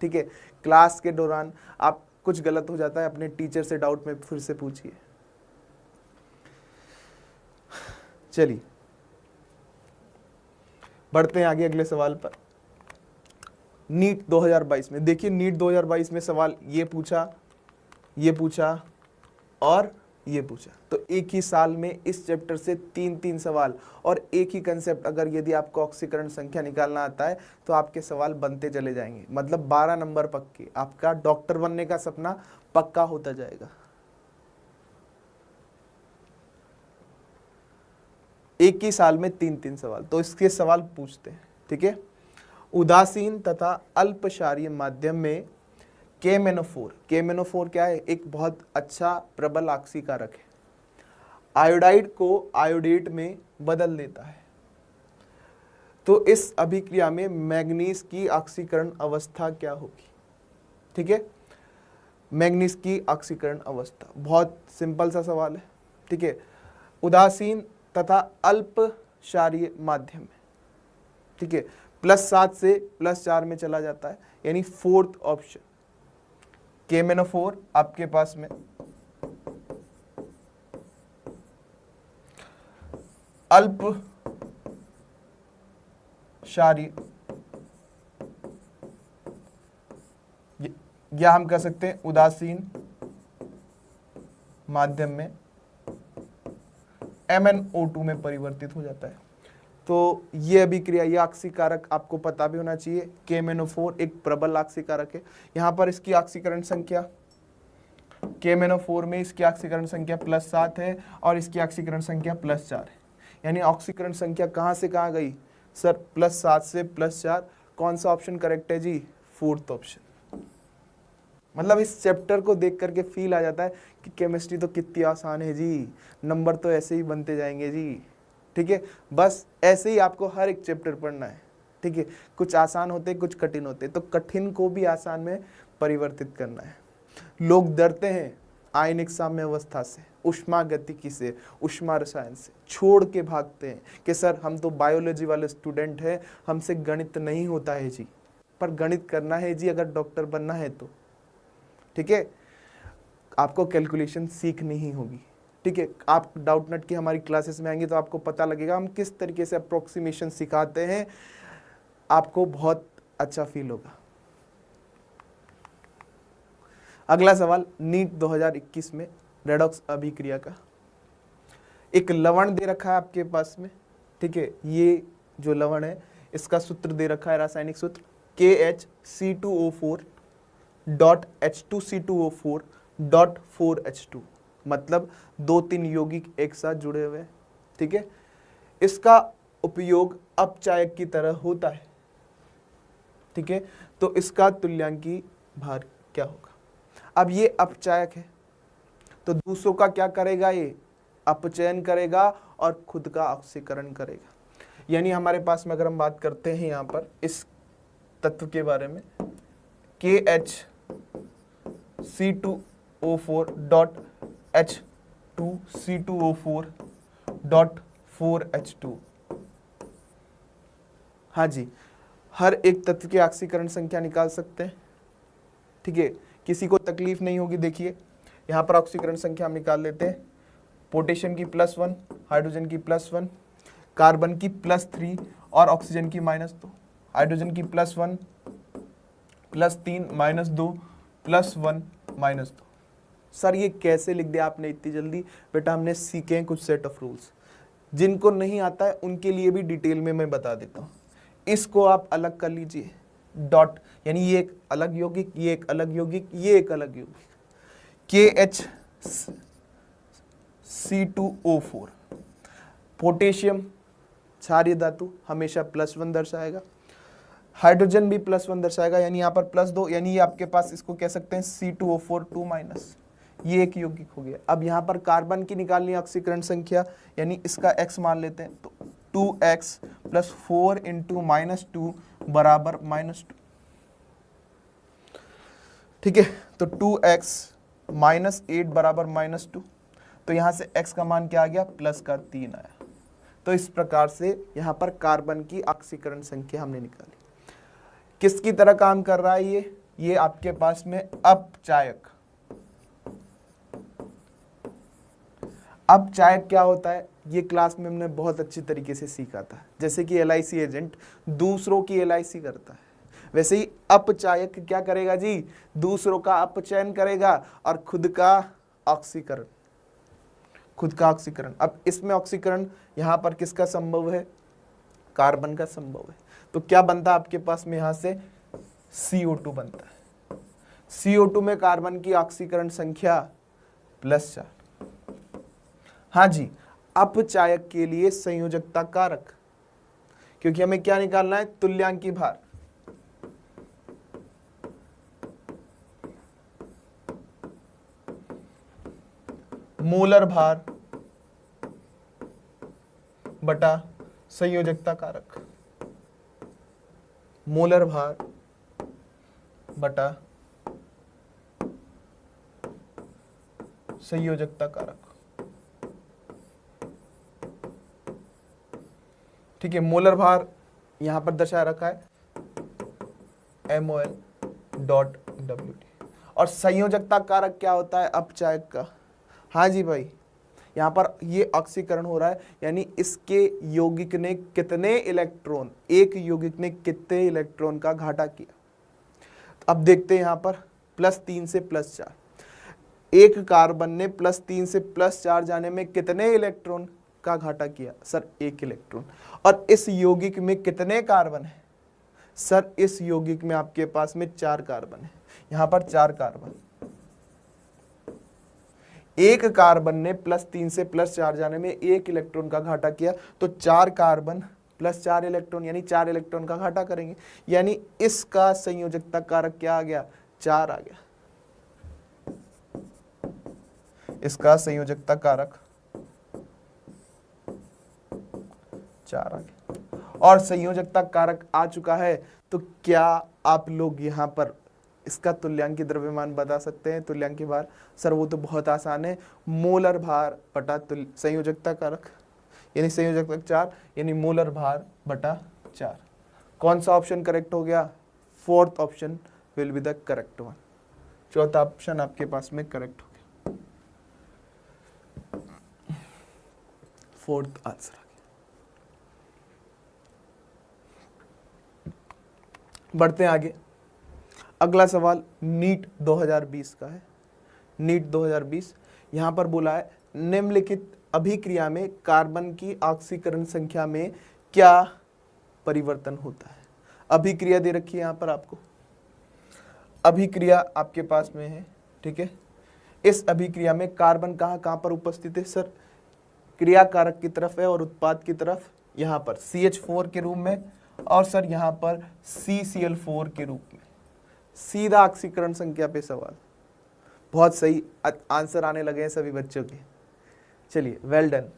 ठीक है, क्लास के दौरान आप कुछ गलत हो जाता है अपने टीचर से डाउट में फिर से पूछिए। चलिए बढ़ते हैं आगे अगले सवाल पर। नीट 2022 में देखिए, नीट 2022 में सवाल ये पूछा और ये पूछा, तो एक ही साल में इस चैप्टर से 3 सवाल और एक ही कंसेप्ट, अगर यदि आपको ऑक्सीकरण संख्या निकालना आता है तो आपके सवाल बनते चले जाएंगे, मतलब 12 नंबर पक्के, आपका डॉक्टर बनने का सपना पक्का होता जाएगा। एक ही साल में 3 सवाल, तो इसके सवाल पूछते हैं। ठीक है, उदासीन तथा अल्पक्षारीय माध्यम में केमेनोफोर क्या है? एक बहुत अच्छा प्रबल ऑक्सीकारक है, आयोडाइड को आयोडेट में बदल देता है। तो इस अभिक्रिया में मैग्नीज की ऑक्सीकरण अवस्था क्या होगी? ठीक है, मैग्नीज की ऑक्सीकरण अवस्था बहुत सिंपल सा सवाल है। ठीक है, उदासीन तथा अल्पक्षारीय माध्यम में, ठीक है, +7 से +4 में चला जाता है, यानी फोर्थ ऑप्शन केमेनोफोर आपके पास में अल्पक्षारीय, या हम कह सकते हैं उदासीन माध्यम में MnO2 में परिवर्तित हो जाता है। तो ये अभिक्रिया, ये ऑक्सीकारक आपको पता भी होना चाहिए, केमेनोफोर एक प्रबल ऑक्सीकारक है। यहाँ पर इसकी ऑक्सीकरण संख्या, केमेनोफोर में इसकी ऑक्सीकरण संख्या +7 है और इसकी ऑक्सीकरण संख्या +4 है, यानी ऑक्सीकरण संख्या कहाँ से कहाँ गई सर? +7 से +4। कौन सा ऑप्शन करेक्ट है जी? Fourth option. मतलब इस चैप्टर को देख करके फील आ जाता है कि केमिस्ट्री तो कितनी आसान है जी, नंबर तो ऐसे ही बनते जाएंगे जी। ठीक है, बस ऐसे ही आपको हर एक चैप्टर पढ़ना है। ठीक है, कुछ आसान होते कुछ कठिन होते, तो कठिन को भी आसान में परिवर्तित करना है। लोग डरते हैं आयनिक साम्य अवस्था से, ऊष्मा गतिकी से, ऊष्मा रसायन से, छोड़ के भागते हैं कि सर हम तो बायोलॉजी वाले स्टूडेंट हैं, हमसे गणित नहीं होता है जी। पर गणित करना है जी अगर डॉक्टर बनना है तो। ठीक है, आपको कैलकुलेशन सीखनी ही होगी। ठीक है, आप डाउटनट की हमारी क्लासेस में आएंगे तो आपको पता लगेगा हम किस तरीके से अप्रोक्सीमेशन सिखाते हैं, आपको बहुत अच्छा फील होगा। अगला सवाल नीट 2021 में रेडॉक्स अभिक्रिया का, एक लवण दे रखा है आपके पास में। ठीक है, ये जो लवण है इसका सूत्र दे रखा है, रासायनिक सूत्र KHC2O4 dot H2C2O4 dot 4H2, मतलब 2-3 यौगिक एक साथ जुड़े हुए हैं। ठीक है, इसका उपयोग अपचायक की तरह होता है। ठीक है, तो इसका तुल्यांकी भार क्या होगा? अब ये अपचायक है तो दूसरों का क्या करेगा, ये अपचयन करेगा और खुद का ऑक्सीकरण करेगा। यानी हमारे पास में अगर हम बात करते हैं यहाँ पर इस तत्व के बारे में, KHC2O4 dot H2C2O4 dot 4H2। हाँ जी, हर एक तत्व की ऑक्सीकरण संख्या निकाल सकते हैं। ठीक है, किसी को तकलीफ नहीं होगी। देखिए यहाँ पर ऑक्सीकरण संख्या हम निकाल लेते हैं। पोटेशियम की +1, हाइड्रोजन की +1, कार्बन की +3 और ऑक्सीजन की -2। हाइड्रोजन की +1 +3 -2 +1 -2। सर ये कैसे लिख दिया आपने इतनी जल्दी? बेटा हमने सीखे हैं कुछ सेट ऑफ रूल्स, जिनको नहीं आता है उनके लिए भी डिटेल में मैं बता देता हूँ। इसको आप अलग कर लीजिए, डॉट, यानी ये एक अलग यौगिक, ये एक अलग यौगिक, ये एक अलग यौगिक, KHC2O4। पोटेशियम क्षारीय धातु हमेशा +1 दर्शाएगा, हाइड्रोजन भी +1 दर्शाएगा, यानी यहाँ पर +2, यानी ये आपके पास इसको कह सकते हैं C2O4 2-, ये एक यौगिक हो गया। अब यहाँ पर कार्बन की निकालनी है ऑक्सीकरण संख्या, यानी इसका x मान लेते हैं, तो 2x + 4 × -2 बराबर -2। ठीक है, तो 2x -8 बराबर -2, तो यहाँ से x का मान क्या आ गया, +3 आया। तो इस प्रकार से यहाँ पर कार्बन की ऑक्सीकरण संख्या हमने निकाली। किसकी तरह काम कर रहा है ये आपके पास में अपचायक। अपचायक क्या होता है, ये क्लास में हमने बहुत अच्छी तरीके से सीखा था। जैसे कि LIC एजेंट दूसरों की LIC करता है, वैसे ही अपचायक क्या करेगा जी, दूसरों का अपचयन करेगा और खुद का ऑक्सीकरण, खुद का ऑक्सीकरण। अब इसमें ऑक्सीकरण यहाँ पर किसका संभव है, कार्बन का संभव है। तो क्या बनता है आपके पास में, यहाँ से CO2 बनता है। CO2 में कार्बन की ऑक्सीकरण संख्या +4। हाँ जी, अपचायक के लिए संयोजकता कारक, क्योंकि हमें क्या निकालना है, तुल्यांकी भार। मोलर भार बटा संयोजकता कारक, मोलर भार बटा संयोजकता कारक। ठीक है, मोलर भार यहां पर दर्शा रखा है MOL.WT। और संयोजकता कारक क्या होता है अपचायक का, हाँ जी भाई, यहाँ पर ये ऑक्सीकरण हो रहा है, यानी इसके यौगिक ने कितने इलेक्ट्रॉन, एक यौगिक ने कितने इलेक्ट्रॉन का घाटा किया। तो अब देखते हैं यहाँ पर +3 से +4, एक कार्बन ने +3 से +4 जाने में कितने इलेक्ट्रॉन का घाटा किया, सर 1 इलेक्ट्रॉन। और इस यौगिक में कितने कार्बन है, सर इस यौगिक में आपके पास में 4 कार्बन है, यहाँ पर 4 कार्बन। एक कार्बन ने +3 से +4 जाने में 1 इलेक्ट्रॉन का घाटा किया, तो 4 कार्बन +4 इलेक्ट्रॉन, यानी 4 इलेक्ट्रॉन का घाटा करेंगे, यानी इसका संयोजकता कारक क्या आ गया, 4 आ गया। इसका संयोजकता कारक 4 आ गया। और संयोजकता कारक आ चुका है तो क्या आप लोग यहाँ पर इसका तुल्यांकी द्रव्यमान बता सकते हैं? तुल्यांकी भार सर वो तो बहुत आसान है, मोलर भार बटा संयोजकता कारक, यानी संयोजकता 4 यानी मोलर भार बटा 4। कौन सा ऑप्शन करेक्ट हो गया? Fourth option will be the correct one. चौथा ऑप्शन आपके पास में करेक्ट हो गया, फोर्थ आंसर आ गया। बढ़ते हैं आगे। अगला सवाल नीट 2020 का है। नीट 2020 यहां पर बोला है निम्नलिखित अभिक्रिया में कार्बन की ऑक्सीकरण संख्या में क्या परिवर्तन होता है? अभिक्रिया दे रखी है यहां पर आपको, अभिक्रिया आपके पास में है, ठीक है। इस अभिक्रिया में कार्बन कहां कहां पर उपस्थित है? सर क्रिया कारक की तरफ है और उत्पाद की तरफ यहां पर CH4 के रूप में, और सर यहां पर CCl4 के रूप में। सीधा ऑक्सीकरण संख्या पे सवाल, बहुत सही आंसर आने लगे हैं सभी बच्चों के। चलिए वेल डन।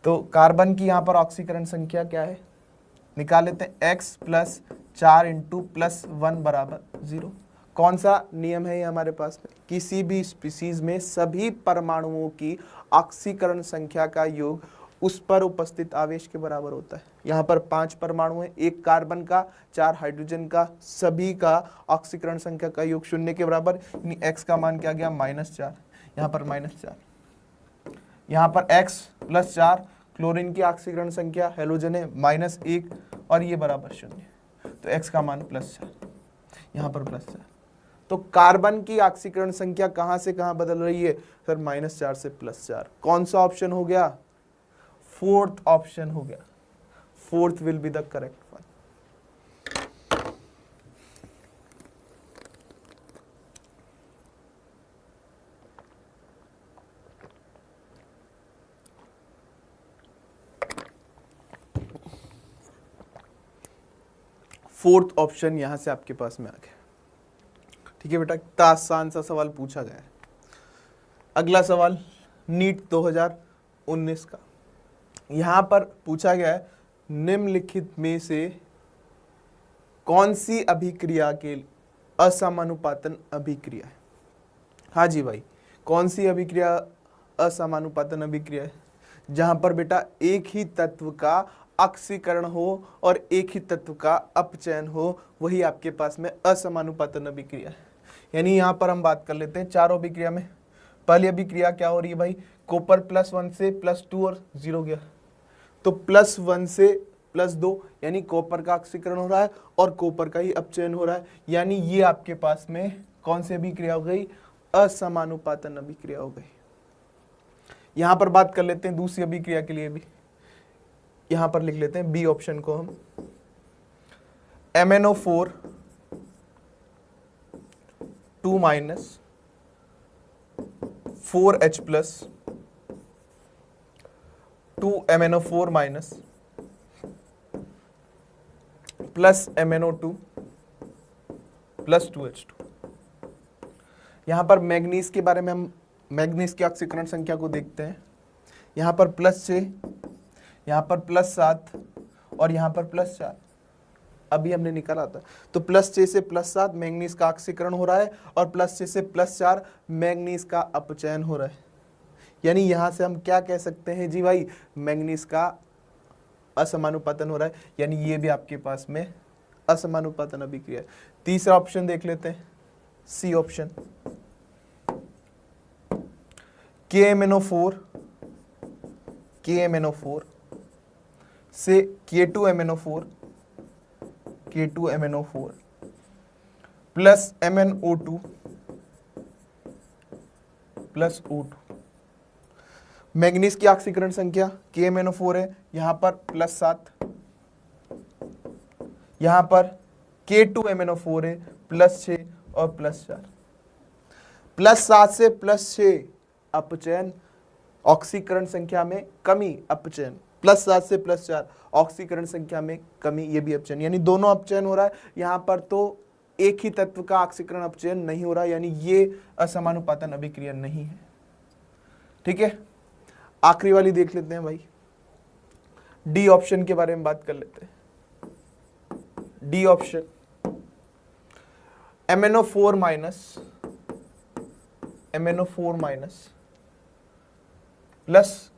तो कार्बन की यहां पर ऑक्सीकरण संख्या क्या है निकाल लेते हैं, x प्लस 4 इंटू प्लस 1 बराबर 0। कौन सा नियम है ये हमारे पास में? किसी भी स्पीसीज में सभी परमाणुओं की ऑक्सीकरण संख्या का योग उस पर उपस्थित आवेश के बराबर होता है। यहाँ पर 5 परमाणु है, 1 कार्बन का, 4 हाइड्रोजन का, सभी का ऑक्सीकरण संख्या का योग 0 के बराबर, यानी x का मान क्या गया -4, यहाँ पर -4। यहाँ पर x प्लस 4 क्लोरीन की ऑक्सीकरण संख्या हेलोजन है -1 और ये बराबर 0, तो x का मान +4, यहाँ पर +4। तो कार्बन की ऑक्सीकरण संख्या कहाँ से कहाँ बदल रही है? सर -4 से +4। कौन सा ऑप्शन हो गया? फोर्थ ऑप्शन हो गया, fourth will be the correct one. Fourth option यहां से आपके पास में आ गया, ठीक है बेटा। इतना आसान सा सवाल पूछा गया है। अगला सवाल नीट 2019 का, यहां पर पूछा गया है निम्नलिखित में से कौन सी अभिक्रिया के असमानुपातन अभिक्रिया है? हाँ जी भाई, कौन सी अभिक्रिया असमानुपातन अभिक्रिया है? जहां पर बेटा एक ही तत्व का ऑक्सीकरण हो और एक ही तत्व का अपचयन हो, वही आपके पास में असमानुपातन अभिक्रिया है। यानी यहां पर हम बात कर लेते हैं चारों अभिक्रिया में। पहली अभिक्रिया क्या हो रही है भाई? कॉपर +1 से +2 और 0 गया, तो +1 से +2 यानी कॉपर का ऑक्सीकरण हो रहा है और कॉपर का ही अपचयन हो रहा है, यानी ये आपके पास में कौन सी अभिक्रिया हो गई? असमानुपातन अभिक्रिया हो गई। यहां पर बात कर लेते हैं दूसरी अभिक्रिया के लिए भी, यहां पर लिख लेते हैं बी ऑप्शन को हम, MnO4 2 4H plus 2 MnO4 minus plus MnO2 plus 2H2। यहां पर मैग्नीज के बारे में हम मैग्नीज की ऑक्सीकरण संख्या को देखते हैं। यहां पर +6, यहाँ पर +7 और यहाँ पर +4 अभी हमने निकाला था। तो +6 से +7 मैंगनीज का ऑक्सीकरण हो रहा है और +6 से +4 मैंगनीज का अपचयन हो रहा है। यानी यहाँ से हम क्या कह सकते हैं जी भाई? मैंगनीज का असमानुपातन हो रहा है, यानी ये भी आपके पास में असमानुपातन अभिक्रिया है। तीसरा ऑप्शन देख लेते हैं, सी ऑप्शन, KMnO4 से K2MnO4 plus MnO2 plus O2। Manganese की ऑक्सीकरण संख्या KMnO4 है, यहां पर +7, यहां पर K2MnO4 है +6 और +4। +7 से +6 अपचयन, ऑक्सीकरण संख्या में कमी, अपचयन, +7 से +4 ऑक्सीकरण संख्या में कमी, ये भी अपचयन, यानी दोनों अपचयन हो रहा है। यहाँ पर तो एक ही तत्व का ऑक्सीकरण अपचयन नहीं हो रहा, यानी ये असमानुपातन अभिक्रिया नहीं है। ठीक है, आखिरी वाली देख लेते हैं भाई, डी ऑप्शन के बारे में बात कर लेते हैं। D option MnO4 minus plus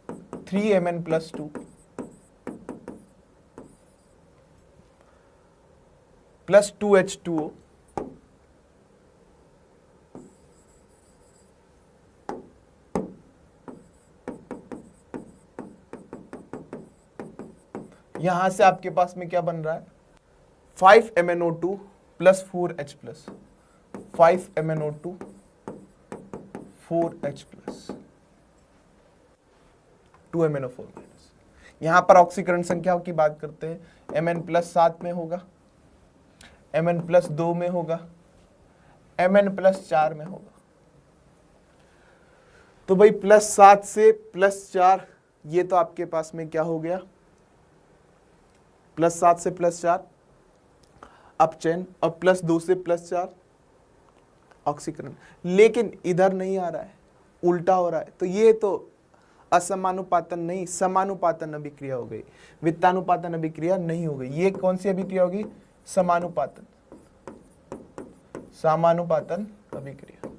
3Mn plus 2 plus 2H2O यहां से आपके पास में क्या बन रहा है, 5MnO2 plus 4H plus 5MnO2 4H plus 2MnO4 minus. यहां पर ऑक्सीकरण संख्या की बात करते हैं, Mn प्लस 7 में होगा, Mn प्लस 2 में होगा, Mn प्लस 4 में होगा। तो भाई प्लस 7 से प्लस 4, ये तो आपके पास में क्या हो गया, प्लस 7 से प्लस 4 अपचयन, और प्लस 2 से प्लस 4 ऑक्सीकरण। लेकिन इधर नहीं आ रहा है, उल्टा हो रहा है, तो ये तो असमानुपातन नहीं, समानुपातन अभिक्रिया हो गई, वित्तानुपातन अभिक्रिया नहीं हो गई। ये कौन सी अभिक्रिया होगी, समानुपातन, समानुपातन अभिक्रिया,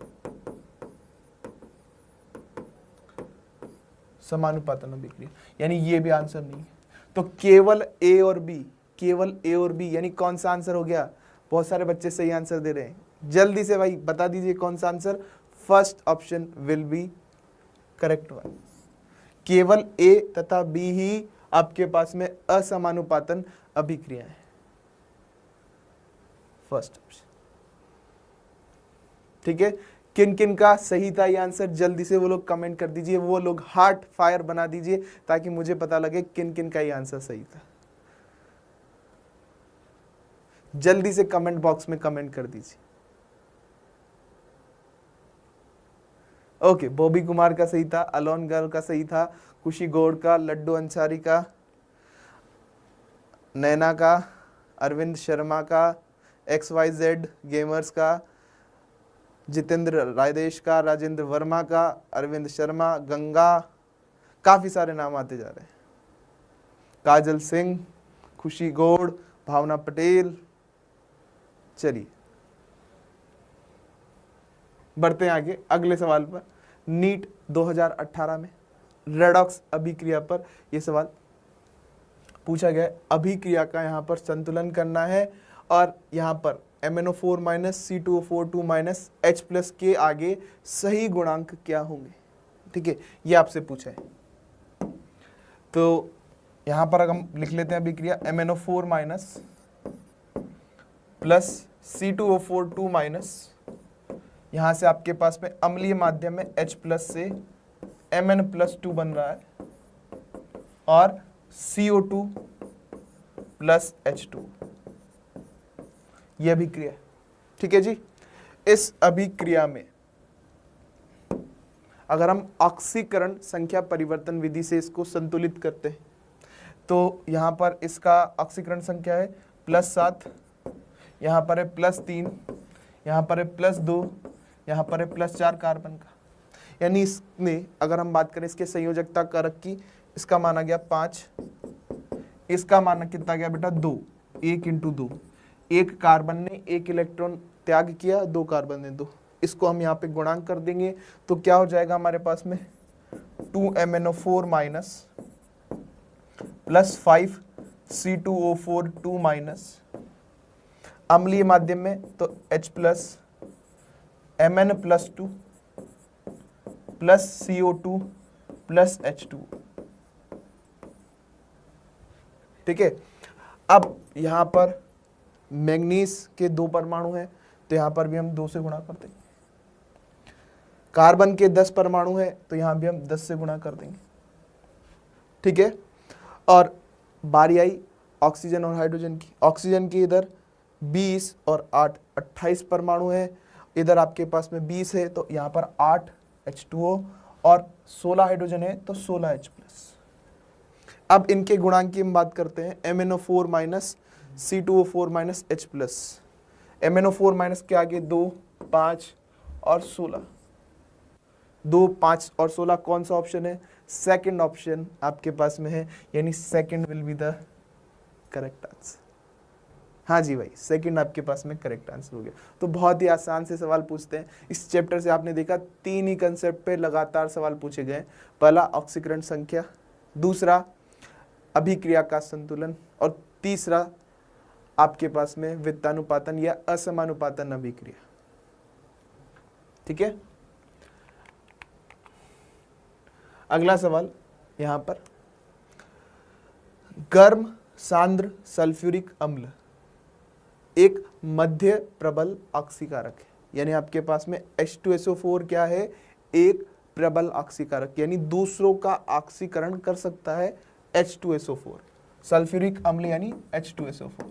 समानुपातन अभिक्रिया, यानी ये भी आंसर नहीं है। तो केवल ए और बी, केवल ए और बी, यानी कौन सा आंसर हो गया, बहुत सारे बच्चे सही आंसर दे रहे हैं, जल्दी से भाई बता दीजिए कौन सा answer, first option will be correct one. केवल ए तथा बी ही आपके पास में असमानुपातन अभिक्रिया है, फर्स्ट ऑप्शन। ठीक है, किन किन का सही था ये आंसर, जल्दी से वो लोग कमेंट कर दीजिए, वो लोग हार्ट फायर बना दीजिए ताकि मुझे पता लगे किन किन का ये आंसर सही था। जल्दी से कमेंट बॉक्स में कमेंट कर दीजिए। ओके, बॉबी कुमार का सही था, अलोन गर्ल का सही था, खुशी गौड़ का, लड्डू अंसारी का, नैना का, अरविंद शर्मा का, XYZ गेमर्स का, जितेंद्र रायदेश का, राजेंद्र वर्मा का, अरविंद शर्मा, गंगा, काफी सारे नाम आते जा रहे हैं, काजल सिंह, खुशी गौड़, भावना पटेल। चलिए बढ़ते हैं आगे अगले सवाल पर। नीट 2018 में रेडॉक्स अभिक्रिया पर यह सवाल पूछा गया है। अभिक्रिया का यहाँ पर संतुलन करना है और यहाँ पर MnO4 minus C2O4 minus H plus के आगे सही गुणांक क्या होंगे। ठीक है, ये आपसे पूछा है। तो यहाँ पर अगर हम लिख लेते हैं अभिक्रिया MnO4 minus plus C2O4 minus, यहाँ से आपके पास में अम्लीय माध्यम में H प्लस से Mn प्लस 2 बन रहा है और CO2 प्लस H2, यह अभिक्रिया है। ठीक है जी, इस अभिक्रिया में अगर हम ऑक्सीकरण संख्या परिवर्तन विधि से इसको संतुलित करते हैं तो यहाँ पर इसका ऑक्सीकरण संख्या है +7, यहाँ पर है +3, यहाँ पर है +2, यहाँ पर है +4 कार्बन का, यानी इसमें अगर हम बात करें इसके संयोजकता कारक की, इसका माना गया 5, इसका माना कितना गया बेटा 2, 1 × 2, एक कार्बन ने 1 इलेक्ट्रॉन त्याग किया, 2 कार्बन ने 2, इसको हम यहाँ पे गुणांक कर देंगे तो क्या हो जाएगा हमारे पास में 2MnO4 minus plus 5 C2O4 minus, अम्लीय माध्यम में तो H plus Mn plus 2 plus CO2 plus H2। ठीक है, अब यहाँ पर मैग्नीज के 2 परमाणु हैं तो यहाँ पर भी हम 2 से गुणा कर देंगे, कार्बन के 10 परमाणु हैं तो यहाँ भी हम 10 से गुणा कर देंगे। ठीक है, और बारी आई ऑक्सीजन और हाइड्रोजन की। ऑक्सीजन की इधर 20 और 8 28 परमाणु हैं, इधर आपके पास में 20 है तो यहाँ पर 8 H2O और 16 हाइड्रोजन है तो 16 H प्लस। अब इनके गुणांक की हम बात करते हैं, MnO4 minus C2O4 minus H plus. MnO4 minus के आगे 2, 5 और 16, 2, 5 और 16 कौन सा ऑप्शन है? सेकंड ऑप्शन आपके पास में है, यानी second will be the correct answer. हाँ जी भाई, सेकंड आपके पास में करेक्ट आंसर हो गया। तो बहुत ही आसान से सवाल पूछते हैं इस चैप्टर से। आपने देखा 3 ही कंसेप्ट पे लगातार सवाल पूछे गए। पहला ऑक्सीकरण संख्या, दूसरा अभिक्रिया का संतुलन, और तीसरा आपके पास में वित्तानुपातन या असमानुपातन अभिक्रिया। ठीक है, अगला सवाल यहां पर, गर्म सांद्र सल्फ्यूरिक अम्ल एक मध्य प्रबल ऑक्सीकारक है, यानी आपके पास में H2SO4 क्या है? एक प्रबल ऑक्सीकारक, यानी दूसरों का ऑक्सीकरण कर सकता है H2SO4। सल्फ्यूरिक अम्ल यानी H2SO4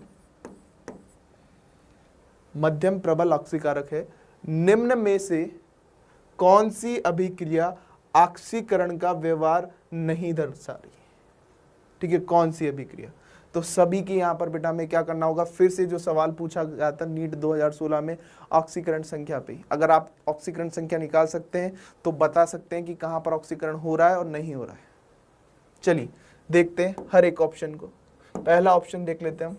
मध्यम प्रबल ऑक्सीकारक है। निम्न में से कौन सी अभिक्रिया ऑक्सीकरण का व्यवहार नहीं दर्शा रही है? ठीक है, कौन सी अभिक्रिया? तो सभी की यहाँ पर बेटा में क्या करना होगा, फिर से जो सवाल पूछा गया था नीट 2016 में ऑक्सीकरण संख्या पे, अगर आप ऑक्सीकरण संख्या निकाल सकते हैं तो बता सकते हैं कि कहाँ पर ऑक्सीकरण हो रहा है और नहीं हो रहा है। चलिए देखते हैं हर एक ऑप्शन को। पहला ऑप्शन देख लेते हैं हम,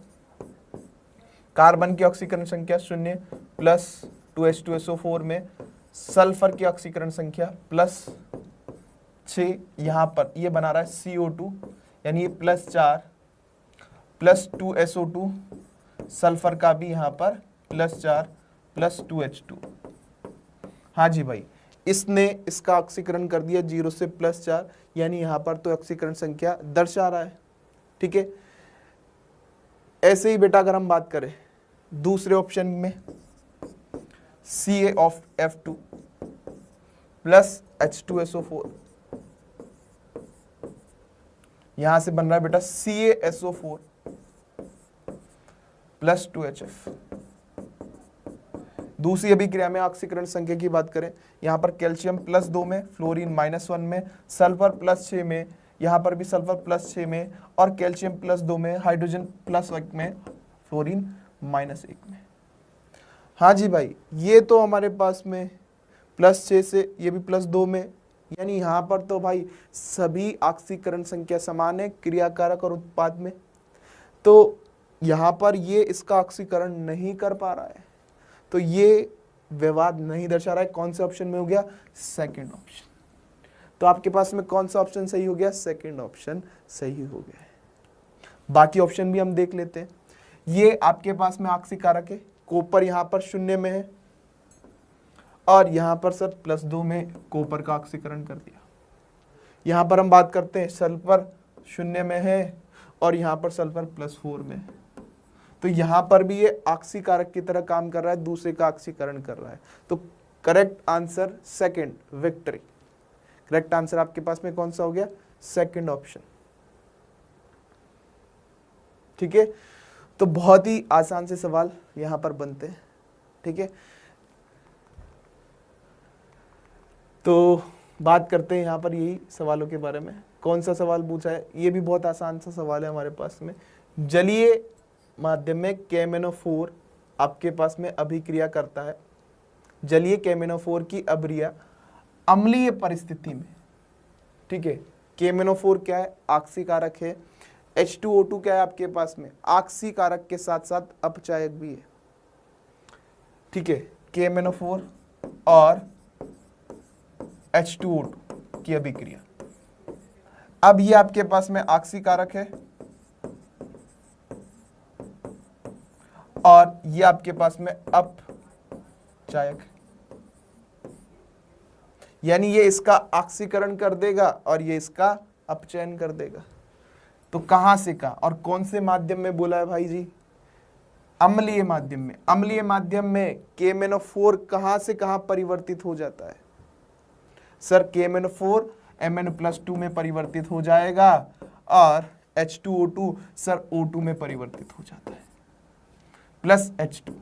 कार्बन की ऑक्सीकरण संख्या 0 प्लस 2H2SO4 में सल्फर की ऑक्सीकरण संख्या +6, यहाँ पर ये बना रहा है CO2, यानी ये +4 प्लस 2SO2, सल्फर का भी यहाँ पर +4 प्लस 2H2। हाँ जी भाई, इसने इसका ऑक्सीकरण कर दिया 0 से +4, यानी यहाँ पर तो ऑक्सीकरण संख्या दर्शा रहा है। ठीक है, ऐसे ही बेटा अगर हम बात करें दूसरे ऑप्शन में, CaF2 प्लस H2SO4, यहां से बन रहा है बेटा CaSO4 प्लस 2HF। दूसरी अभिक्रिया में ऑक्सीकरण संख्या की बात करें, यहां पर कैल्शियम +2 में, फ्लोरीन -1 में, सल्फर +6 में, यहां पर भी सल्फर +6 में, और कैल्शियम +2 में, हाइड्रोजन +1 में, फ्लोरीन -1 में। हाँ जी भाई, ये तो हमारे पास में +6 से, ये भी +2 में, यानी यहाँ पर तो भाई सभी ऑक्सीकरण संख्या समान है क्रियाकारक और उत्पाद में। तो यहाँ पर ये इसका ऑक्सीकरण नहीं कर पा रहा है, तो ये व्यवहार नहीं दर्शा रहा है। कौन से ऑप्शन में हो गया? Second option. तो आपके पास में कौन सा ऑप्शन सही हो गया? सेकंड ऑप्शन सही हो गया है। बाकी ऑप्शन भी हम देख लेते हैं। ये आपके पास में ऑक्सीकारक है, कॉपर यहाँ पर 0 में है, और यहाँ पर सर +2 में कॉपर का ऑक्सीकरण कर दिया। यहाँ पर हम बात करते हैं सल्फर 0 में है, और यहाँ पर सल्फर +4 में है। तो यहाँ पर भी ये ऑक्सीकारक की तरह काम कर रहा है, दूसरे का ऑक्सीकरण कर रहा है। तो correct answer second, victory. Correct answer आपके पास में कौन सा हो गया? Second option. ठीक है, तो बहुत ही आसान से सवाल यहाँ पर बनते हैं। ठीक है, तो बात करते हैं यहाँ पर यही सवालों के बारे में। कौन सा सवाल पूछा है? ये भी बहुत आसान सा सवाल है हमारे पास में। जलीय माध्यम में KMnO4 आपके पास में अभिक्रिया करता है। जलीय KMnO4 की अभिक्रिया अम्लीय परिस्थिति में, ठीक है, KMnO4 क्या है? ऑक्सीकारक है। H2O2 क्या है आपके पास में? ऑक्सीकारक के साथ साथ अपचायक भी है। ठीक है, KMnO4 और H2O2 की अभिक्रिया। अब ये आपके पास में ऑक्सीकारक है, और ये आपके पास में अपचायक है, यानी ये इसका ऑक्सीकरण कर देगा और ये इसका अपचयन कर देगा। तो कहां से कहां और कौन से माध्यम में बोला है भाई जी? अम्लीय माध्यम में। अम्लीय माध्यम में KMnO4 कहां से कहां परिवर्तित हो जाता है? सर KMnO4 Mn+2 में परिवर्तित हो जाएगा, और H2O2 सर O2 में परिवर्तित हो जाता है, प्लस H2।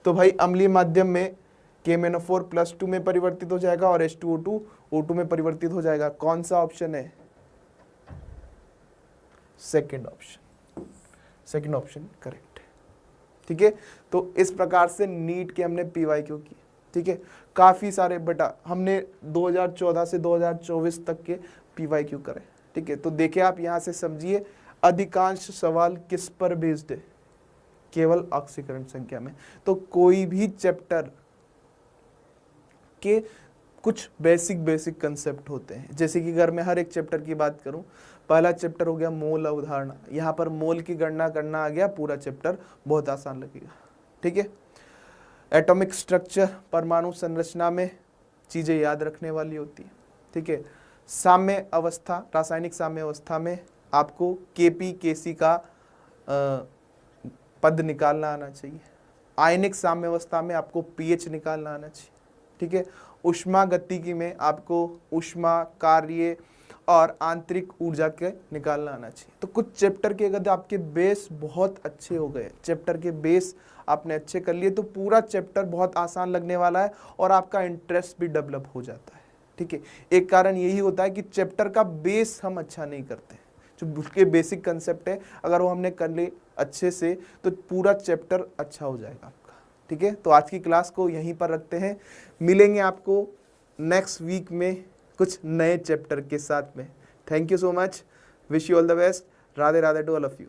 तो भाई अम्लीय माध्यम में KMnO4 +2 में परिवर्तित हो जाएगा और H2O2 O2 में परिवर्तित हो जाएगा। कौन सा ऑप्शन है? Second option. Second option correct है। ठीक है, तो इस प्रकार से नीट के हमने PYQ किए। ठीक है, काफ़ी सारे बेटा हमने 2014 से 2024 तक के PYQ करे। ठीक है, तो देखिए आप यहाँ से समझिए अधिकांश सवाल किस पर बेस्ड है, केवल ऑक्सीकरण संख्या में। तो कोई भी चैप्टर के कुछ बेसिक कंसेप्ट होते हैं, जैसे कि अगर मैं हर एक चैप्टर की बात करूं, पहला चैप्टर हो गया मोल अवधारणा, यहाँ पर मोल की गणना करना आ गया, पूरा चैप्टर बहुत आसान लगेगा। ठीक है, एटॉमिक स्ट्रक्चर, परमाणु संरचना में चीज़ें याद रखने वाली होती है। ठीक है, साम्य अवस्था, रासायनिक साम्य अवस्था में आपको KP KC का पद निकालना आना चाहिए। आयनिक साम्य अवस्था में आपको pH निकालना आना चाहिए। ठीक है, ऊष्मा गतिकी में आपको ऊष्मा, कार्य और आंतरिक ऊर्जा के निकालना आना चाहिए। तो कुछ चैप्टर के अगर आपके बेस बहुत अच्छे हो गए, चैप्टर के बेस आपने अच्छे कर लिए, तो पूरा चैप्टर बहुत आसान लगने वाला है और आपका इंटरेस्ट भी डेवलप हो जाता है। ठीक है, एक कारण यही होता है कि चैप्टर का बेस हम अच्छा नहीं करते, जो उसके बेसिक कंसेप्ट है अगर वो हमने कर लिए अच्छे से तो पूरा चैप्टर अच्छा हो जाएगा आपका। ठीक है, तो आज की क्लास को यहीं पर रखते हैं, मिलेंगे आपको नेक्स्ट वीक में कुछ नए चैप्टर के साथ में। Thank you so much, wish you all the best, Radhe Radhe to all of you.